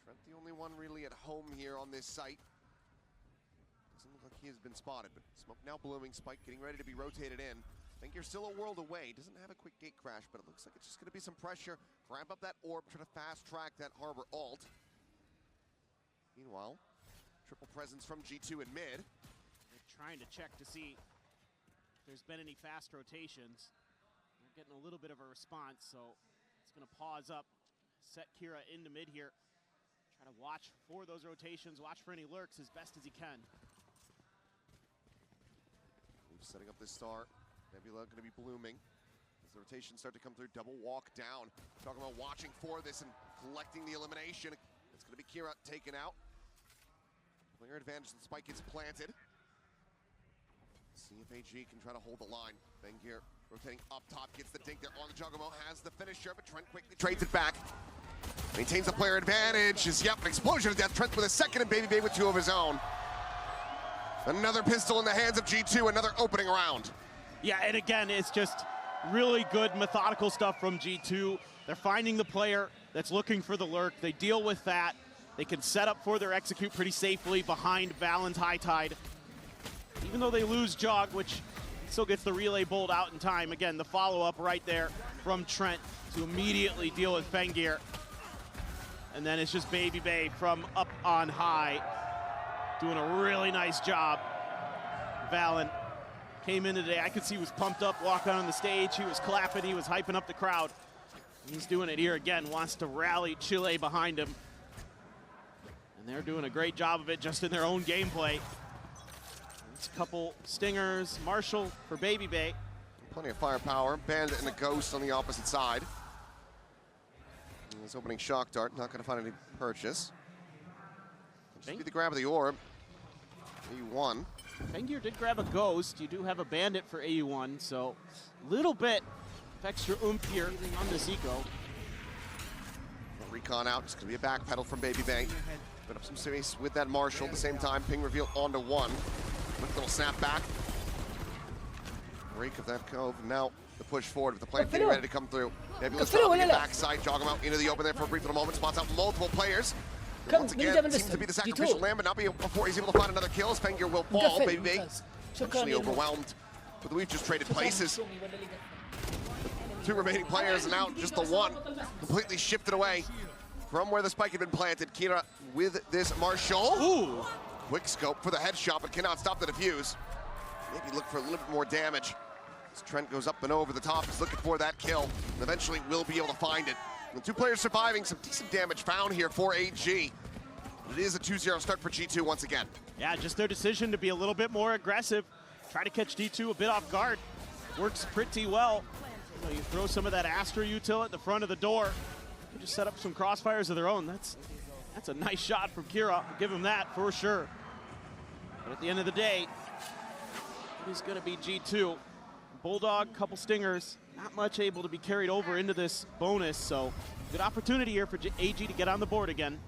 Trent the only one really at home here on this site. Doesn't look like he has been spotted, but smoke now blooming, Spike getting ready to be rotated in. I think you're still a world away. Doesn't have a quick gate crash, but it looks like it's just going to be some pressure. Ramp up that orb, try to fast track that harbor ult. Meanwhile, triple presence from G2 in mid. They're trying to check to see if there's been any fast rotations. They're getting a little bit of a response, so it's going to pause up, set Kira into mid here. Try to watch for those rotations, watch for any lurks as best as he can. Setting up this star. Nebula going to be blooming. As the rotations start to come through, double walk down. Talking about watching for this and collecting the elimination. It's going to be Kira taken out. Player advantage and Spike gets planted. See if AG can try to hold the line. Fangir rotating up top, gets the dink there on the Juggermo, has the finisher, but Trent quickly trades it back. Maintains the player advantage. Yep, an explosion of death. Trent with a second and Baby Bay with 2 of his own. Another pistol in the hands of G2, another opening round. Yeah, and again, it's just really good methodical stuff from G2. They're finding the player, that's looking for the lurk. They deal with that. They can set up for their execute pretty safely behind Valen's High Tide. Even though they lose Jog, which still gets the relay bolt out in time. Again, the follow-up right there from Trent to immediately deal with Fengir. And then it's just Baby Bay from up on high, doing a really nice job. Valen came in today. I could see he was pumped up, walking on the stage. He was clapping, he was hyping up the crowd. He's doing it here again, wants to rally Chile behind him. And they're doing a great job of it just in their own gameplay. It's a couple stingers, Marshall for Baby Bay. Plenty of firepower. Bandit and a Ghost on the opposite side. And this opening shock dart, not going to find any purchase. Just be the grab of the orb. AU1. Fengir did grab a Ghost. You do have a Bandit for AU1, so a little bit of extra oomph here on this eco. Recon out, it's going to be a back pedal from Baby Bay. Put up some space with that Marshall. At the same time, ping reveal onto one. Quick little snap back. Break of that cove. Now the push forward with the plant getting ready to come through. Nebulous backside, jog him out into the open there for a brief little moment. Spots out multiple players. Once again, seems to be the sacrificial lamb, but not before he's able to find another kill. As Fengir will fall. Baby Bay actually overwhelmed. But we've just traded places. Two remaining players, and now just the one completely shifted away from where the spike had been planted. Kira with this Marshall. Ooh. Quick scope for the headshot, but cannot stop the defuse. Maybe look for a little bit more damage. As Trent goes up and over the top, he's looking for that kill, and eventually will be able to find it. The two players surviving, some decent damage found here for AG. But it is a 2-0 start for G2 once again. Yeah, just their decision to be a little bit more aggressive. Try to catch G2 a bit off guard. Works pretty well. You know, you throw some of that Astra util at the front of the door. You just set up some crossfires of their own. That's a nice shot from Kira. I'll give him that for sure. But at the end of the day, it is going to be G2. Bulldog, couple stingers, not much able to be carried over into this bonus, so good opportunity here for AG to get on the board again.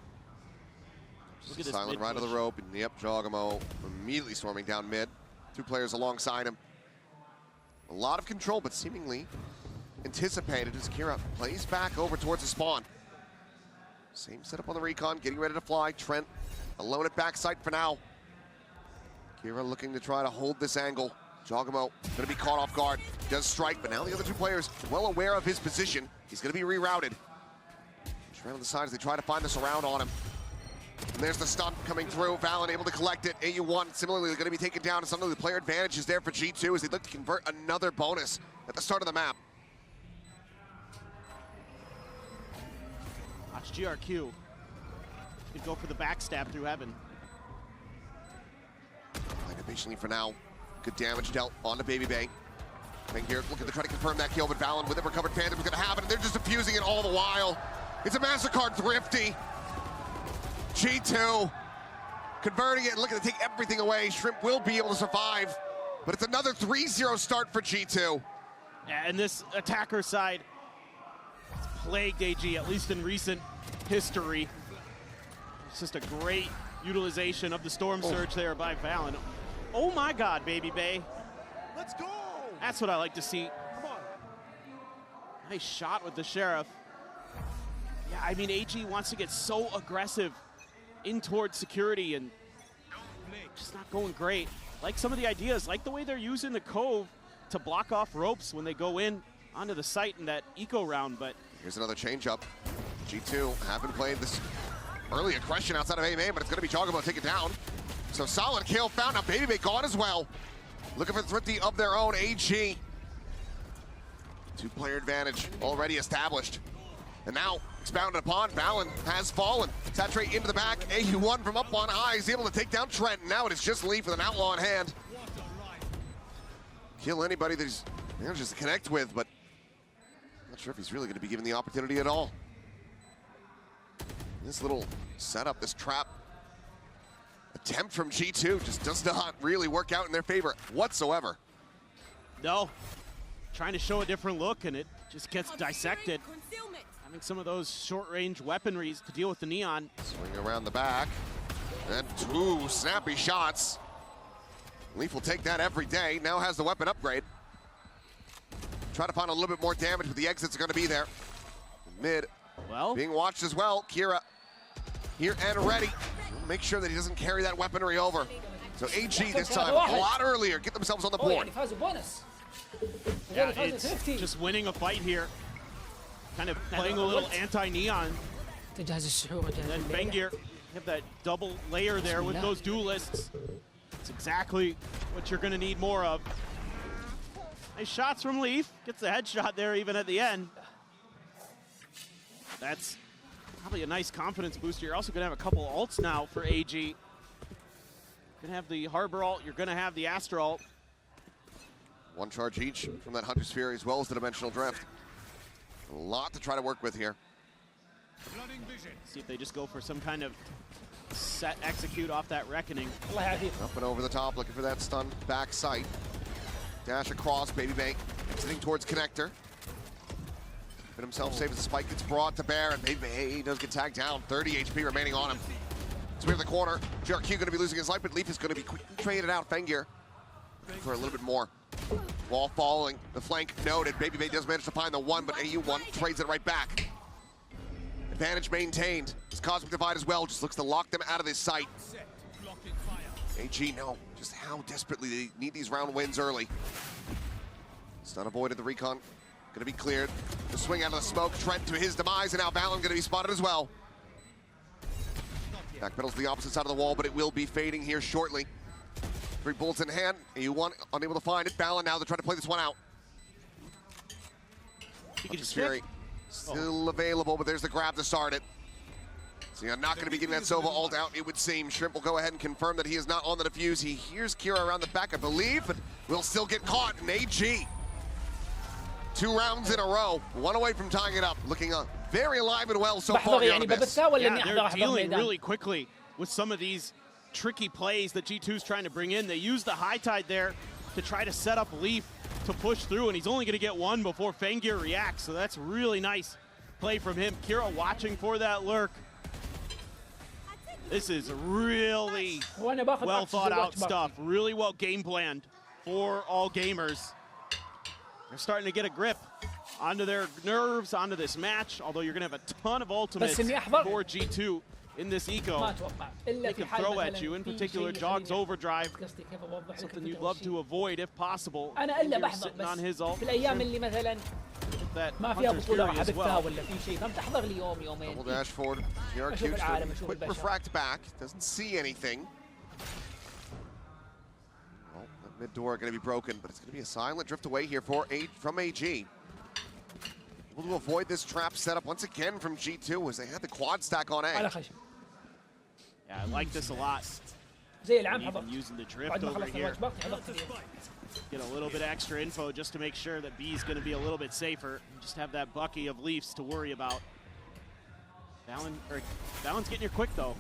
Look at this silent right of the rope, and yep, Jogamo immediately storming down mid. Two players alongside him. A lot of control, but seemingly anticipated as Kira plays back over towards the spawn. Same setup on the recon, getting ready to fly. Trent alone at backside for now. Kira looking to try to hold this angle. Jogamo going to be caught off guard. Does strike, but now the other two players well aware of his position. He's going to be rerouted. Trail on the side as they try to find the surround on him. And there's the stun coming through. Valen able to collect it. AU1 similarly going to be taken down. And some of the player advantage is there for G2 as they look to convert another bonus at the start of the map. Watch GRQ. Could go for the backstab through heaven. Playing it patiently for now. Good damage dealt onto Baby Bay. Fengir looking to try to confirm that kill, but Valen with it recovered Panther was going to happen, and they're just defusing it all the while. It's a MasterCard thrifty. G2 converting it and looking to take everything away. Shrimp will be able to survive, but it's another 3-0 start for G2. Yeah, and this attacker side has plagued AG, at least in recent history. It's just a great utilization of the Storm Surge there by Valen. Oh my God, Baby Bay. Let's go! That's what I like to see. Come on. Nice shot with the Sheriff. Yeah, I mean, AG wants to get so aggressive in towards security and just not going great. Like some of the ideas, like the way they're using the Cove to block off ropes when they go in onto the site in that eco round, but... Here's another change-up. G2 haven't played this early aggression outside of A-Main, but it's going to be Jogamo take it down. So solid kill found. Now Baby Bay gone as well. Looking for thrifty of their own. AG. Two-player advantage already established. And now expounded upon, Valen has fallen. Saturate into the back. AU1 from up on high is able to take down Trent. Now it is just Lee with an outlaw in hand. Kill anybody that he's manages to connect with, but not sure if he's really going to be given the opportunity at all. This little setup, this trap attempt from G2 just does not really work out in their favor whatsoever. No, trying to show a different look and it just gets dissected. Having some of those short-range weaponries to deal with the Neon. Swing around the back, and two snappy shots. Leaf will take that every day, now has the weapon upgrade. Try to find a little bit more damage, but the exits are going to be there. Mid, Well, being watched as well. Kira here and ready. Make sure that he doesn't carry that weaponry over. So AG this time a lot earlier, get themselves on the board. Yeah, it's just winning a fight here. Kind of playing a little anti-neon. And then Fengir, have that double layer there with those duelists. It's exactly what you're gonna need more of. Nice shots from Leaf, gets the headshot there even at the end. That's probably a nice confidence booster. You're also gonna have a couple ults now for AG. You're gonna have the Harbor ult, you're gonna have the Astra ult. One charge each from that Hunter's Fury as well as the Dimensional Drift. A lot to try to work with here. See if they just go for some kind of set execute off that Reckoning. Up and over the top, looking for that stun back sight. Dash across, Baby Bay sitting towards Connector. But himself safe as the spike gets brought to bear, and Baby Bay does get tagged down. 30 HP remaining on him. So we have the corner. GRQ going to be losing his life, but Leaf is going to be quickly traded out. Fengir for a little bit more. Wall falling, the flank noted. Baby Bay does manage to find the one, but AU1 trades it right back. Advantage maintained. This Cosmic Divide as well just looks to lock them out of this sight. AG know just how desperately they need these round wins early. Stun avoided, the recon gonna be cleared. The swing out of the smoke, Trent to his demise, and now Valen gonna be spotted as well. Backpedals to the opposite side of the wall, but it will be fading here shortly. 3 bullets in hand, AU1 unable to find it. Valen now, they're trying to play this one out. Fury still available, but there's the grab to start it. So you're not going to be getting that Sova ult out, it would seem. Shrimp will go ahead and confirm that he is not on the defuse. He hears Kira around the back, I believe, but will still get caught in AG. 2 rounds in a row, 1 away from tying it up. Looking very alive and well so far. Yeah, they're dealing really quickly with some of these tricky plays that G2's trying to bring in. They use the high tide there to try to set up Leaf to push through, and he's only going to get 1 before Fengir reacts, so that's really nice play from him. Kira watching for that lurk. This is really well thought out stuff, really well game planned for all gamers. They're starting to get a grip onto their nerves, onto this match, although you're going to have a ton of ultimates for G2 in this eco. They can throw at you, in particular Jog's overdrive, something you'd love to avoid if possible. You're sitting on his ult. That Hunter's Fury as well. Double dash forward. GRQ quick refract back, doesn't see anything. Well, that mid door going to be broken, but it's going to be a silent drift away here from AG. Able to avoid this trap setup once again from G2 as they had the quad stack on A. Yeah, I like this a lot. Even using the drift over here. Get a little bit extra info just to make sure that B's going to be a little bit safer. Just have that bucky of Leafs to worry about. Valen's getting here quick though.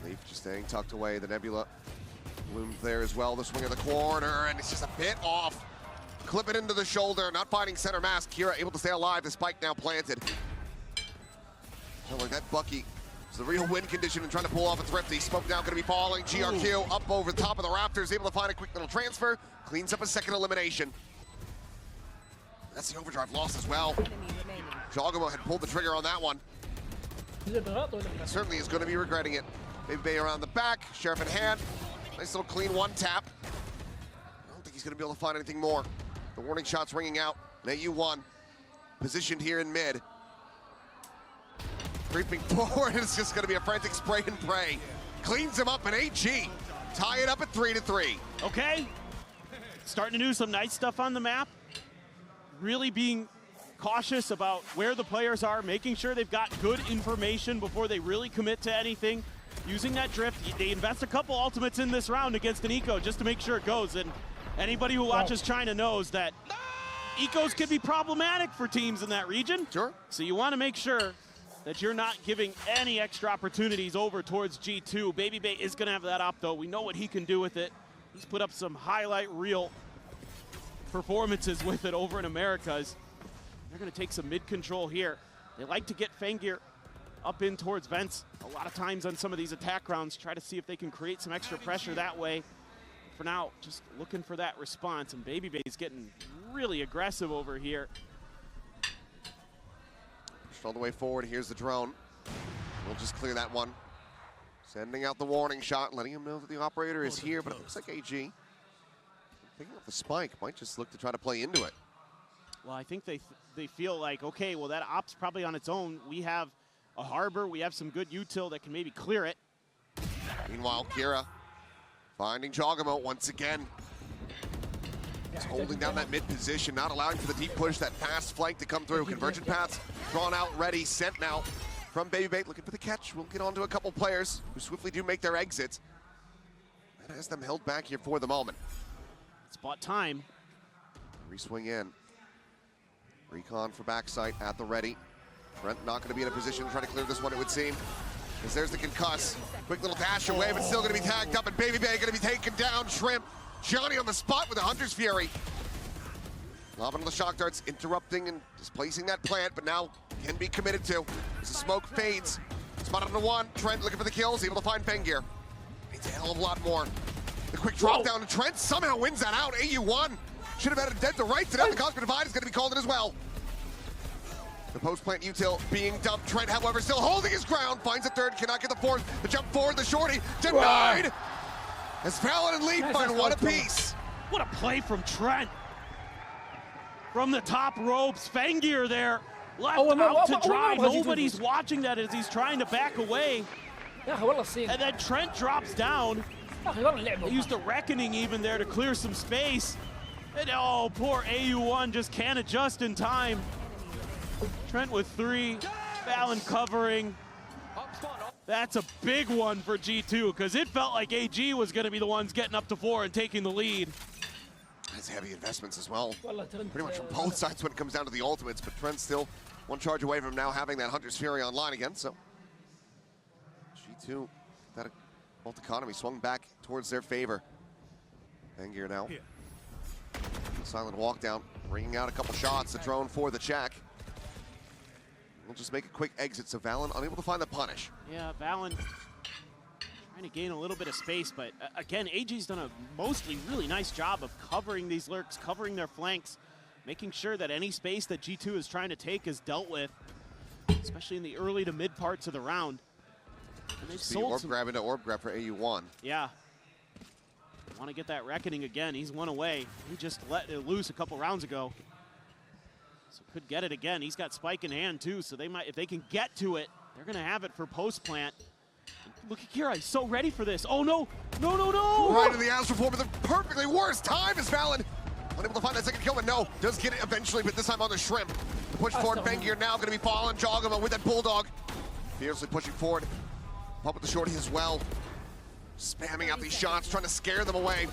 Leaf just staying tucked away. The Nebula looms there as well. The swing of the corner, and it's just a bit off. Clip it into the shoulder, not finding center mass. Kira able to stay alive. The spike now planted. So like that bucky. It's the real win condition and trying to pull off a thrifty. Smoke now going to be falling. GRQ up over the top of the Raptors, able to find a quick little transfer. Cleans up a second elimination. That's the overdrive loss as well. Jogamo had pulled the trigger on that one. He certainly is going to be regretting it. Baby Bay around the back, Sheriff in hand. Nice little clean 1 tap. I don't think he's going to be able to find anything more. The warning shot's ringing out. And AU1 positioned here in mid. Creeping forward, it's just going to be a frantic spray and pray. Cleans him up, and AG tie it up at 3-3. Okay, starting to do some nice stuff on the map. Really being cautious about where the players are, making sure they've got good information before they really commit to anything. Using that drift, they invest a couple ultimates in this round against an eco just to make sure it goes. And anybody who watches China knows that ecos can be problematic for teams in that region. Sure. So you want to make sure that you're not giving any extra opportunities over towards G2. Baby Bay is going to have that up, though. We know what he can do with it. He's put up some highlight reel performances with it over in Americas. They're going to take some mid-control here. They like to get Fengir up in towards vents a lot of times on some of these attack rounds, try to see if they can create some extra pressure that way. For now, just looking for that response, and Baby Bay's getting really aggressive over here. all the way forward. Here's the drone. We'll just clear that one. Sending out the warning shot, letting him know that the operator is here, but it looks like AG picking up the spike. Might just look to try to play into it. Well, I think they feel like, okay, well, that op's probably on its own. We have a harbor. We have some good util that can maybe clear it. Meanwhile, Kira finding Jogamo once again. He's holding down that mid position, not allowing for the deep push, that fast flank to come through. Convergent paths drawn out, ready, sent now from Babybait, looking for the catch. We'll get on to a couple players who swiftly do make their exits. And has them held back here for the moment. It's bought time. Re-swing in. Recon for backside at the ready. Trent not going to be in a position to try to clear this one, it would seem. Because there's the concuss. Quick little dash away, but still going to be tagged up, and Babybait going to be taken down. Shrimp, Johnny on the spot with a Hunter's Fury. Lobbing the shock darts, interrupting and displacing that plant, but now can be committed to. As the smoke fades. Spotted on the one. Trent looking for the kills, able to find Fengir. Needs a hell of a lot more. The quick drop down, and Trent somehow wins that out. AU1 should have had a dead to right to that. The Cosmic Divide is going to be called in as well. The post-plant util being dumped. Trent, however, still holding his ground. Finds a third, cannot get the fourth. The jump forward, the shorty, denied! As Fallon and Lee find one apiece. What a play from Trent. From the top ropes, Fengir there, left out to dry. Nobody's watching that as he's trying to back away. And then Trent drops down. He used a reckoning even there to clear some space. And oh, poor AU1 just can't adjust in time. Trent with 3, Fallon covering. That's a big one for G2, because it felt like AG was going to be the ones getting up to 4 and taking the lead. That's heavy investments as well. Pretty much from both sides when it comes down to the ultimates, but Trent's still one charge away from now having that Hunter's Fury online again, so G2, that Bolt economy swung back towards their favor. Fengir now. Silent walk down, bringing out a couple shots, the drone for the check. We'll just make a quick exit, so Valen unable to find the punish. Yeah, Valen trying to gain a little bit of space, but again, AG's done a mostly really nice job of covering these lurks, covering their flanks, making sure that any space that G2 is trying to take is dealt with, especially in the early to mid parts of the round. And they've sold orb grab into orb grab for AU1. Yeah. Want to get that reckoning again. He's one away. He just let it loose a couple rounds ago. So could get it again. He's got spike in hand too, so they might, if they can get to it, they're gonna have it for post plant. Look at Kira, he's so ready for this. Oh no, no, no, no! Right in the Astral Form, but the perfectly worst time is Valen. Unable to find that second kill, but no, does get it eventually, but this time on the Shrimp. The push forward, Fengir now gonna be following Jogama with that Bulldog. Fiercely pushing forward. Pop with the shorty as well. Spamming out these shots, trying to scare them away.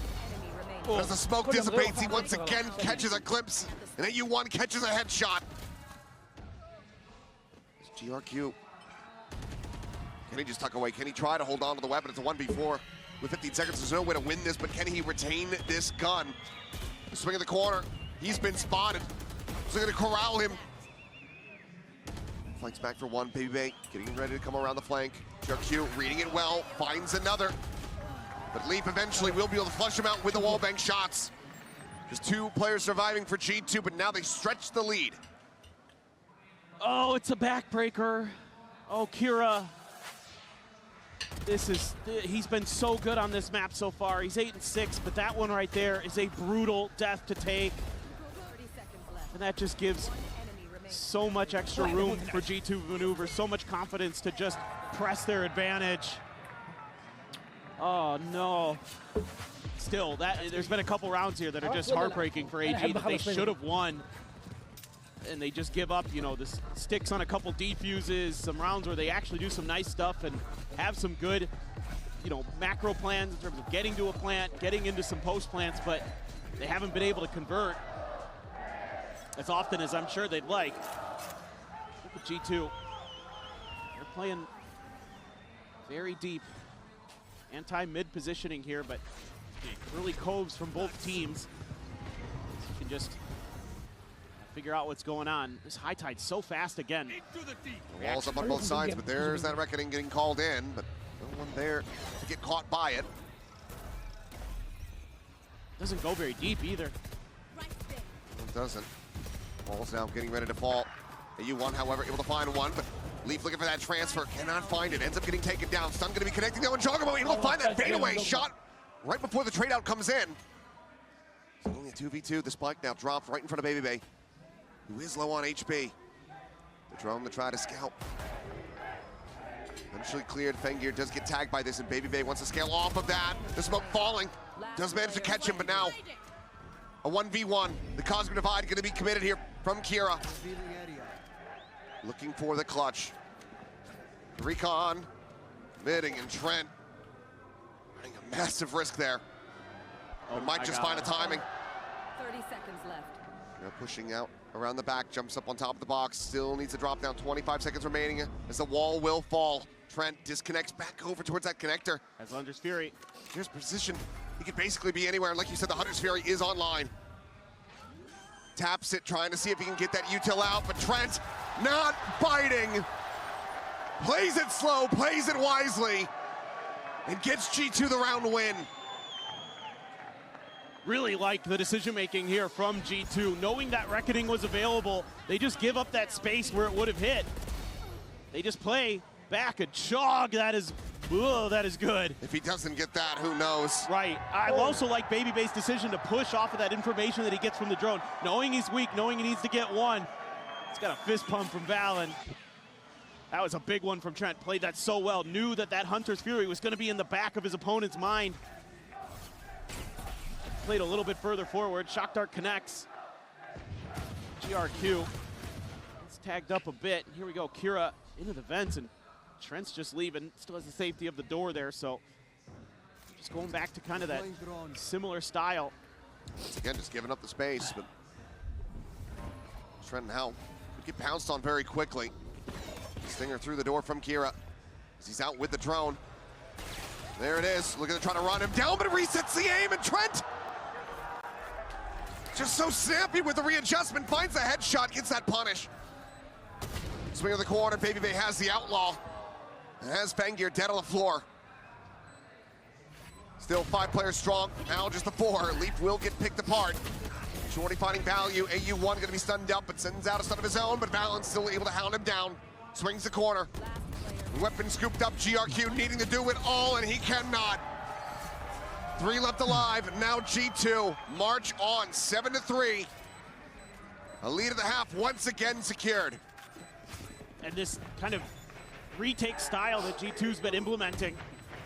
As the smoke dissipates, he once again catches a glimpse, and AU1 catches a headshot. It's GRQ. Can he just tuck away? Can he try to hold on to the weapon? It's a 1v4 with 15 seconds. There's no way to win this, but can he retain this gun? The swing of the corner. He's been spotted. So they're gonna corral him. Flanks back for one. Babybait getting ready to come around the flank. GRQ reading it well, finds another. But Leap eventually will be able to flush him out with the wallbang shots. Just 2 players surviving for G2, but now they stretch the lead. Oh, it's a backbreaker. Oh, Kira. He's been so good on this map so far. He's 8-6, but that one right there is a brutal death to take. And that just gives so much extra room for G2 to maneuver, so much confidence to just press their advantage. Oh no. Still, there's been a couple rounds here that are just heartbreaking for AG that they should have won. And they just give up, you know, the sticks on a couple defuses, some rounds where they actually do some nice stuff and have some good, you know, macro plans in terms of getting to a plant, getting into some post plants, but they haven't been able to convert as often as I'm sure they'd like. Look at G2. They're playing very deep. Anti-mid positioning here, but early coves from both teams. You can just figure out what's going on. This high tide's so fast again. The walls up on both sides, but there's that reckoning getting called in, but no one there to get caught by it. Doesn't go very deep either. It doesn't. Walls now getting ready to fall. AU1, however, able to find one, but Leaf looking for that transfer, cannot find it, ends up getting taken down. Stun gonna be connecting though, and Jogamo able to find that fadeaway shot right before the trade out comes in. So only a 2v2, the spike now dropped right in front of Baby Bay, who is low on HP. The drone to try to scout. Eventually cleared, Fengear does get tagged by this, and Baby Bay wants to scale off of that. The smoke falling, does manage to catch him, but now a 1v1. The Cosmic Divide gonna be committed here from Kira. Looking for the clutch. Recon, committing, and Trent running a massive risk there. But might just find a timing. 30 seconds left. Pushing out around the back, jumps up on top of the box, still needs to drop down. 25 seconds remaining as the wall will fall. Trent disconnects back over towards that connector. As Hunter's Fury. Here's position. He could basically be anywhere, and like you said, the Hunter's Fury is online. Taps it, trying to see if he can get that util out, but Trent not biting. Plays it slow, plays it wisely, and gets G2 the round win. Really like the decision-making here from G2. Knowing that Reckoning was available, they just give up that space where it would have hit. They just play back a jog. That is good. If he doesn't get that, who knows? Right. I also like Baby Bay's decision to push off of that information that he gets from the drone. Knowing he's weak, knowing he needs to get one. He's got a fist pump from Valen. That was a big one from Trent. Played that so well. Knew that that Hunter's Fury was going to be in the back of his opponent's mind. Played a little bit further forward. Shock Dart connects. GRQ. It's tagged up a bit. Here we go. Kira into the vents, and Trent's just leaving. Still has the safety of the door there, so just going back to kind of that similar style. Again, just giving up the space, but Trent now could get pounced on very quickly. Stinger through the door from Kira as he's out with the drone. There it is, looking to try to run him down, but it resets the aim, and Trent just so snappy with the readjustment, finds the headshot, gets that punish. Swing of the corner, Baby Bay has the outlaw. And has Fengear dead on the floor. Still 5 players strong, now just the 4. Leaf will get picked apart. Shorty finding value, AU1 gonna be stunned up, but sends out a stun of his own, but Valen's still able to hound him down. Swings the corner. Weapon scooped up, GRQ needing to do it all, and he cannot. 3 left alive, now G2 march on 7-3. A lead of the half once again secured. And this kind of retake style that G2's been implementing,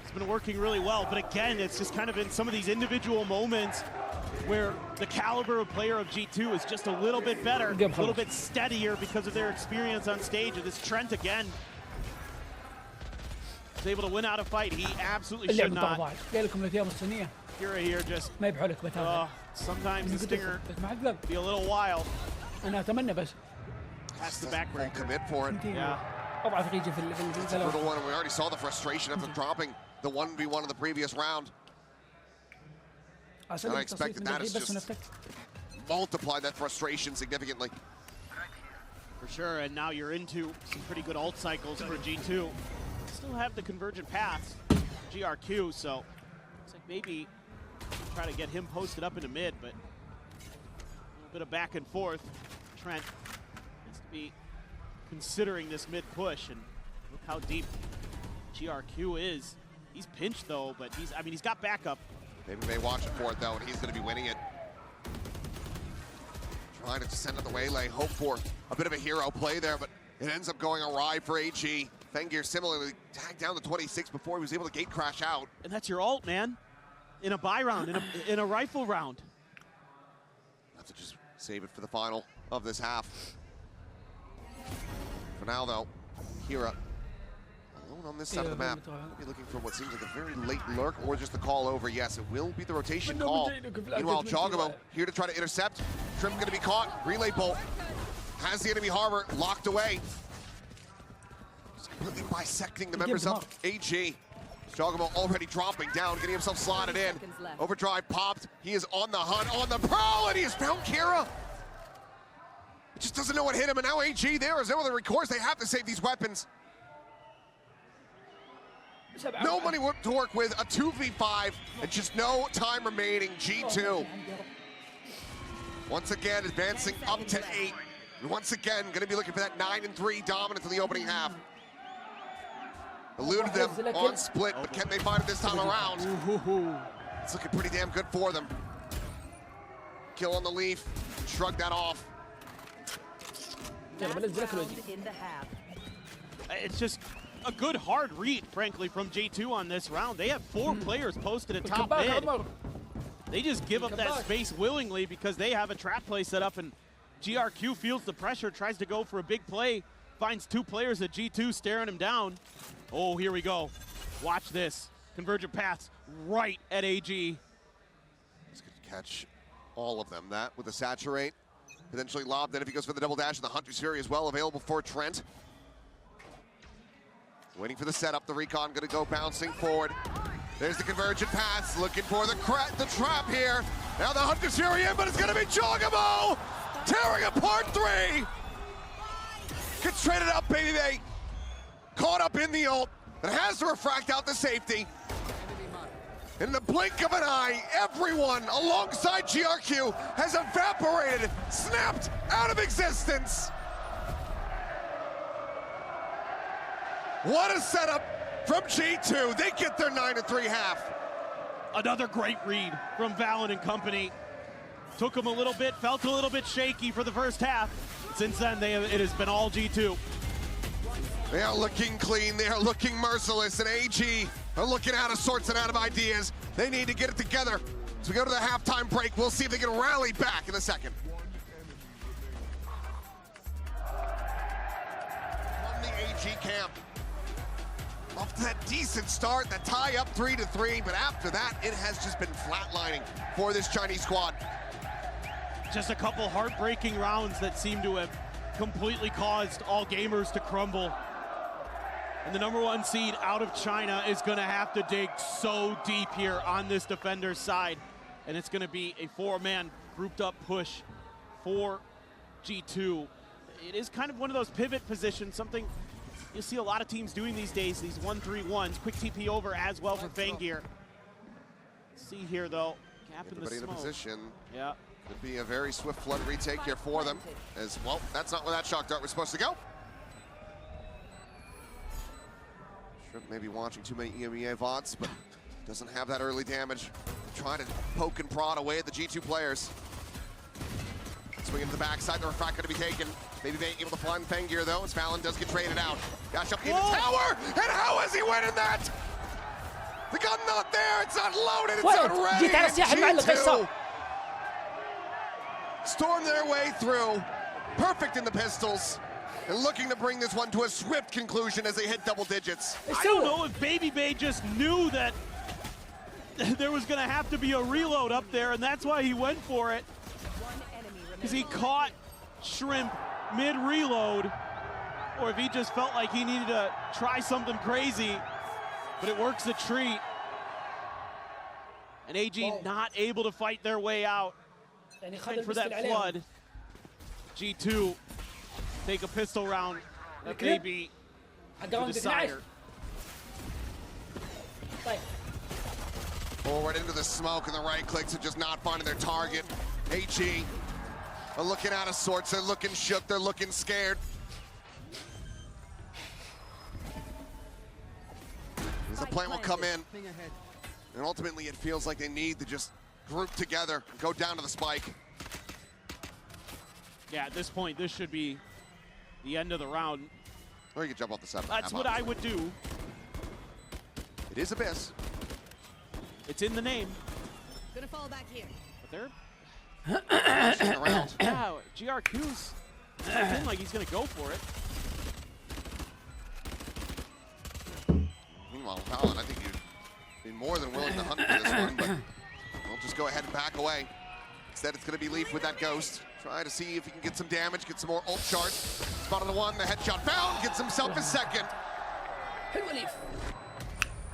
it's been working really well, but again, it's just kind of in some of these individual moments where the caliber of player of G2 is just a little bit better, a little bit steadier because of their experience on stage. And this Trent again is able to win out a fight. He absolutely should not. Kira here just, sometimes the Stinger be a little wild. That's the backbreaker. Commit for it. Yeah. It's a brutal one, and we already saw the frustration after dropping the 1v1 in the previous round. And I expected that has just multiplied that frustration significantly. For sure, and now you're into some pretty good ult cycles for G2. Still have the convergent paths, GRQ, so looks like maybe try to get him posted up into mid, but a little bit of back and forth. Trent has to be considering this mid push, and look how deep GRQ is. He's pinched though, but he's got backup. Maybe may watch it for it though, and he's going to be winning it. Trying to send out the waylay, hope for a bit of a hero play there, but it ends up going awry for AG. Fengear similarly tagged down to 26 before he was able to gate crash out. And that's your ult, man. In a buy round, in a rifle round. Have to just save it for the final of this half. For now though, Kira alone on this side of the map. We'll be looking for what seems like a very late lurk or just the call over. Yes, it will be the rotation call. Meanwhile, Jogamo here to try to intercept. Trim going to be caught. Relay bolt has the enemy harbor locked away. Just completely bisecting the members of AG. Jogamo already dropping down, getting himself slotted in. Overdrive popped. He is on the hunt, on the prowl, and he has found Kira. It just doesn't know what hit him, and now AG there is no other recourse. They have to save these weapons. No money to work with, a 2v5, and just no time remaining. G2 once again advancing up to 8. And once again, going to be looking for that 9-3 dominance in the opening half. Eluded them on split, but can they find it this time around? It's looking pretty damn good for them. Kill on the leaf, shrug that off. It's just a good hard read, frankly, from G2 on this round. They have 4 players posted at top mid. They just give up that space willingly because they have a trap play set up, and GRQ feels the pressure, tries to go for a big play, finds 2 players at G2 staring him down. Oh, here we go. Watch this. Convergent paths right at AG. He's going to catch all of them. That with a saturate. Potentially lobbed in if he goes for the double dash. And the Hunter's Fury as well available for Trent. Waiting for the setup. The recon going to go bouncing forward. There's the convergent pass. Looking for the trap here. Now the Hunter's Fury in, but it's going to be Jogamo tearing apart 3. Gets traded up, baby. Caught up in the ult. It has to refract out the safety. In the blink of an eye, everyone alongside GRQ has evaporated, snapped out of existence. What a setup from G2. They get their 9-3 half. Another great read from Valorant and company. Took them a little bit, felt a little bit shaky for the first half. Since then, it has been all G2. They are looking clean, they are looking merciless, and AG are looking out of sorts and out of ideas. They need to get it together. So we go to the halftime break. We'll see if they can rally back in a second. From the AG camp. Off to that decent start, that tie up 3-3, but after that, it has just been flatlining for this Chinese squad. Just a couple heartbreaking rounds that seem to have completely caused all gamers to crumble. And the #1 seed out of China is going to have to dig so deep here on this defender's side. And it's going to be a 4-man grouped up push for G2. It is kind of one of those pivot positions, something you see a lot of teams doing these days, these 1-3-1s. Quick TP over as well for Fangir. See here, though. Gap in the smoke. In a position. Yeah. Could be a very swift flood retake here for them. As well, that's not where that shock dart was supposed to go. Shrimp may be watching too many EMEA VODs, but doesn't have that early damage. Trying to poke and prod away at the G2 players. Swing into the backside, the refract going to be taken. Maybe they able to find Fangir though, as Fallon does get traded out. Gosh, up in the tower, and how is he winning that? The gun not there, it's not loaded, it's not ready. G2 storm their way through, perfect in the pistols, and looking to bring this one to a swift conclusion as they hit double digits. I don't know if Baby Bay just knew that there was going to have to be a reload up there, and that's why he went for it. Because he caught Shrimp mid-reload, or if he just felt like he needed to try something crazy, but it works a treat. And AG not able to fight their way out. And for that flood, G2 take a pistol round. That may be the decider. Forward into the smoke, and the right clicks are just not finding their target. AG are looking out of sorts. They're looking shook. They're looking scared. As the plan will come in, and ultimately it feels like they need to just group together and go down to the spike. Yeah, at this point, this should be the end of the round. Or you can jump off the side. That's what I would do. It is Abyss. It's in the name. Gonna fall back here. But they're around. Yeah, GRQ's looking like he's gonna go for it. Meanwhile, Fallon, I think you'd be more than willing to hunt for this one, but we'll just go ahead and back away. Instead, it's gonna be Leaf with that ghost. Try to see if he can get some damage, get some more ult charge. Spotted the one, the headshot found, gets himself a second.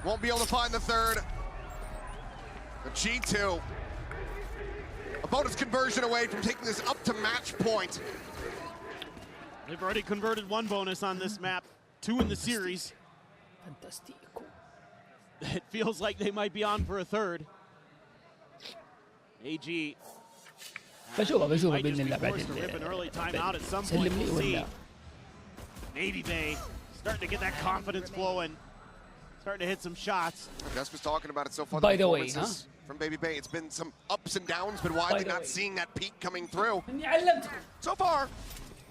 Won't be able to find the third. But G2, a bonus conversion away from taking this up to match point. They've already converted one bonus on this map, 2 in the series. It feels like they might be on for a third. AG بشوفه بإذن الله بعدين. سلم لي ولا Baby Bay starting to get that confidence flowing, starting to hit some shots. Gus was talking about it so far. By the way, from Baby Bay, it's been some ups and downs, but widely not seeing that peak coming through. So far,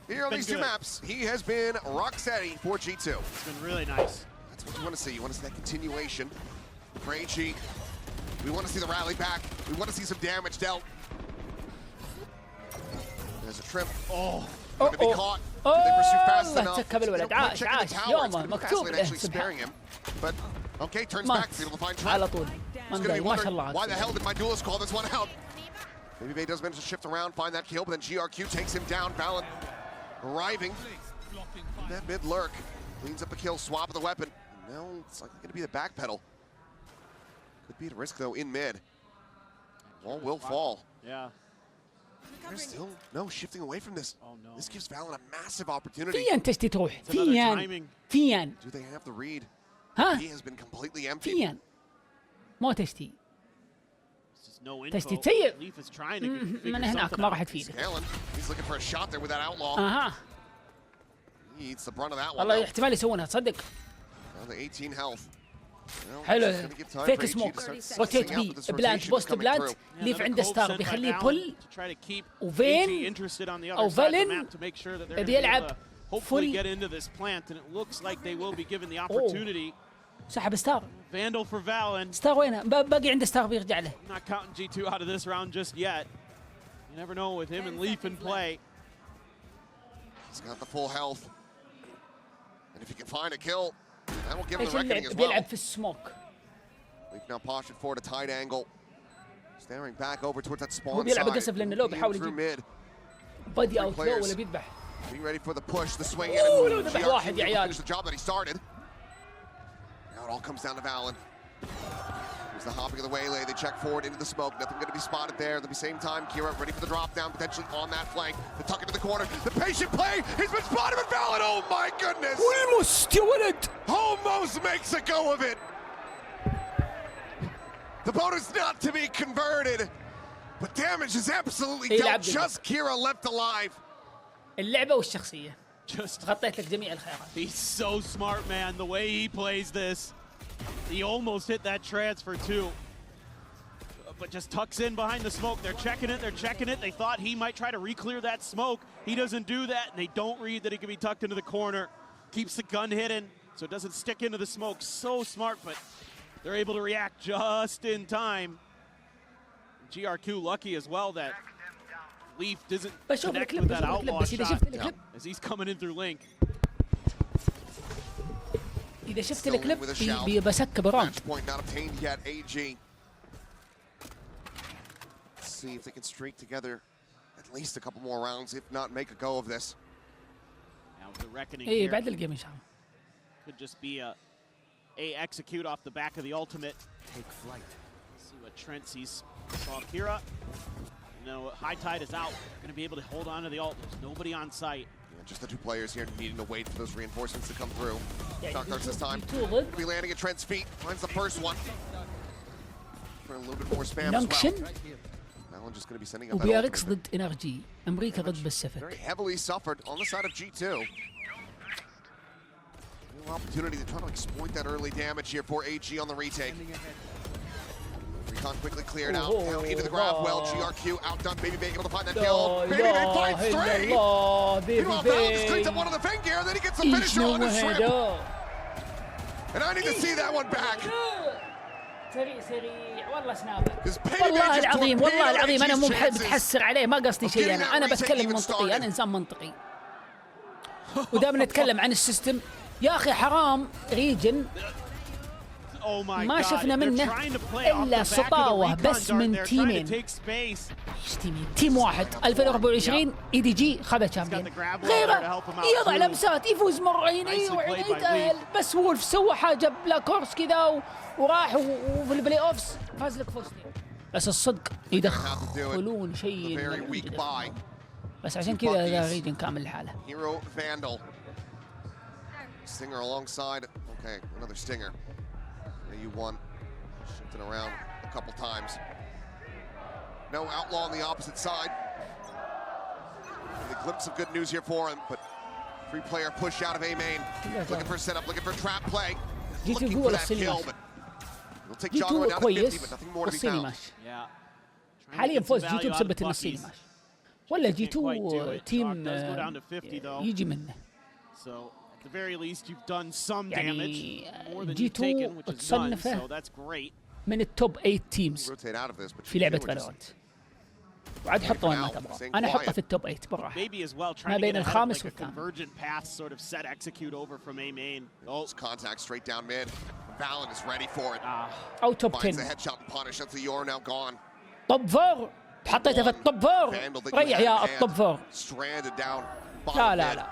here on these two maps, he has been rock steady for G2. It's been really nice. That's what you want to see. You want to see that continuation for AG. We want to see the rally back. We want to see some damage dealt. There's a trip. Oh. Gonna be caught. Did they pursue fast enough? تكب الولد. عاش يومه مكتوب له sparing him. But okay, turns back, able to find Trent. على طول. ما شاء الله. Why the hell did my duelist call this one out? Baby Bay does manage to shift around, find that kill, but then GRQ takes him down. Valorant arriving. That mid lurk cleans up a kill, swap of the weapon. No, it's like gonna be the back pedal. Could be at risk though in mid. Wall will fall. Yeah. There's still no shifting away from this. Oh no. This gives Valorant a massive opportunity. فيان تشتي تروح. فيان. Do they have the read? ها؟ He has been completely empty. فيان. ما تشتي. تشتي تسيب. من هناك ما راح تفيده. He's looking for a shot there with that outlaw. أها. He eats the brunt of that one. والله احتمال يسوونها تصدق. The 18 health. حلو فيك سموك روتيت بي بلانت بوست بلانت ليف عنده ستار بيخليه بول وفين او فالين بيلعب فول سحب ستار ستار وينه باقي عنده ستار بيرجع له ايش اللعب بيلعب في السموك now postured forward a tight angle staring back over towards that spawn هو بيلعب قصف لانه لو بيحاول يجيب بادي اوت لو ولا بيذبح being ready for the push the swing in لو ذبح واحد يا عيال the job that he started now it all comes down to Valen. Here's the hopping of the waylay. They check forward into the smoke. Nothing going to be spotted there. At the same time, Kira ready for the drop down, potentially on that flank. The tuck into the corner. The patient play. He's been spotted with Valen. Oh my goodness! almost يا ولد. Almost makes a go of it. The bonus not to be converted, but damage is absolutely dealt. Just Kira left alive. اللعبة والشخصية. غطيت لك جميع الخيارات. He's so smart, man. The way he plays this. He almost hit that transfer too, but just tucks in behind the smoke. They're checking it. They thought he might try to re-clear that smoke. He doesn't do that, and they don't read that he can be tucked into the corner. Keeps the gun hidden, so it doesn't stick into the smoke. So smart, but they're able to react just in time. GRQ lucky as well that Leaf doesn't connect with that outlaw shot as he's coming in through Link. إذا شفت الكليب بسكب الراوند. See if they can streak together at least a couple more rounds, if not make a go of this. إيه بعد الجيم إن شاء الله. Could just be a execute off the back of the ultimate. Take flight. See what Trent sees. Saw Kira. No, High Tide is out. Going to be able to hold on to the ult. There's nobody on site. Just the two players here needing to wait for those reinforcements to come through. Shock darts this time. Gonna be landing at Trent's feet. Finds the first one. For a little bit more spam as well. Alan just gonna be sending up that وبياركس ضد انرجي امريكا ضد باسيفيك. Very heavily suffered on the side of G2. Real opportunity to try to exploit that early damage here for AG on the retake. Recon quickly cleared out, down into the grab well. GRQ outdone. Baby Bay able to find that kill. Baby Bay finds three! Meanwhile, Val just cleans up one of the Fang gear, and then he gets the finisher on his shrimp. And I need to see that one back. سريع والله سنابر والله العظيم انا مو بتحسر عليه ما قصدي شيء انا بتكلم منطقي انا انسان منطقي ودائما نتكلم عن السيستم يا اخي حرام ريجن ما شفنا منه الا سطاوه بس من تيمين تيمين تيم واحد 2024 اي دي جي خذ تشامبيون غيره يضع لمسات يفوز مره عيني وعيني يتاهل بس وولف سوى حاجه بلاك هورس كذا وراح وفي البلاي اوفس فاز لك فوزتين بس الصدق يدخلون شيء بس عشان كذا ذا ريجن كامل لحاله Stinger alongside. Okay, another Stinger. Yeah, you won. Shifting around a couple times. No outlaw on the opposite side. A glimpse of good news here for him, but free player push out of A main. Looking for setup, looking for trap play. Looking for that kill, but he'll take Jaguar down to 50, but nothing more to be found. حاليا فوز جي 2 بثبت النصيني ماشي. ولا جي 2 تيم يجي منه. يعني جي 2 تصنفه من التوب 8 تيمز في لعبة فالورانت. وعاد حطه وين ما تبغى. انا احطه في التوب 8 براحه. ما بين الخامس والثامن. او توب 10. توب 4 حطيته في التوب 4. ريح يا التوب 4. لا لا لا.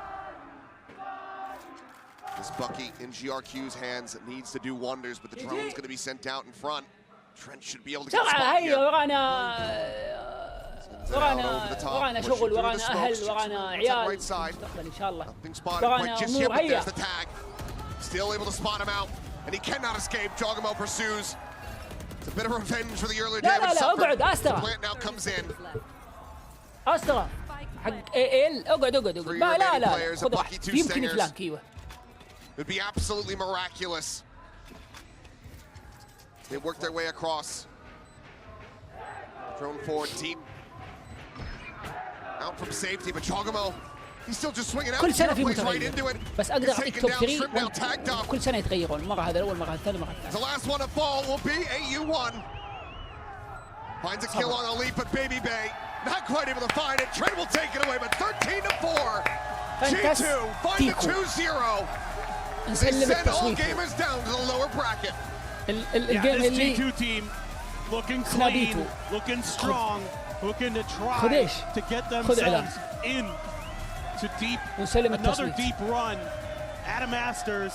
This Bucky in GRQ's hands needs to do wonders, but the drone's going to be sent out in front. Trent should be able to get a spot here. ورانا شغل، ورانا اهل، ورانا عيال مستقبل ان شاء الله. ورانا امور. هيا. Still able to spot him out, and he cannot escape. Jogamo pursues. It's a bit of revenge for the earlier damage suffered. اقعد استرا. Plant now comes in. استرا حق ال. اقعد لا خذ راحتك. يمكن يفلانك. ايوه. It would be absolutely miraculous. They work their way across. Thrown forward deep. Out from safety, but Jogamo, he's still just swinging out. كل سنة في right متغير. into it. بس أقدر أعطيك توب 3 كل سنة يتغيرون. مرة هذا الأول، مرة الثاني، مرة الثالث. The last one to fall will be AU1. Finds a kill on Elite, but Baby Bay not quite able to find it. Trent will take it away, but 13-4. G2 find the 2-0. They send all gamers down to the lower bracket. This G2 team looking clean, looking strong, looking to try to get themselves in to deep, another deep run at a Masters.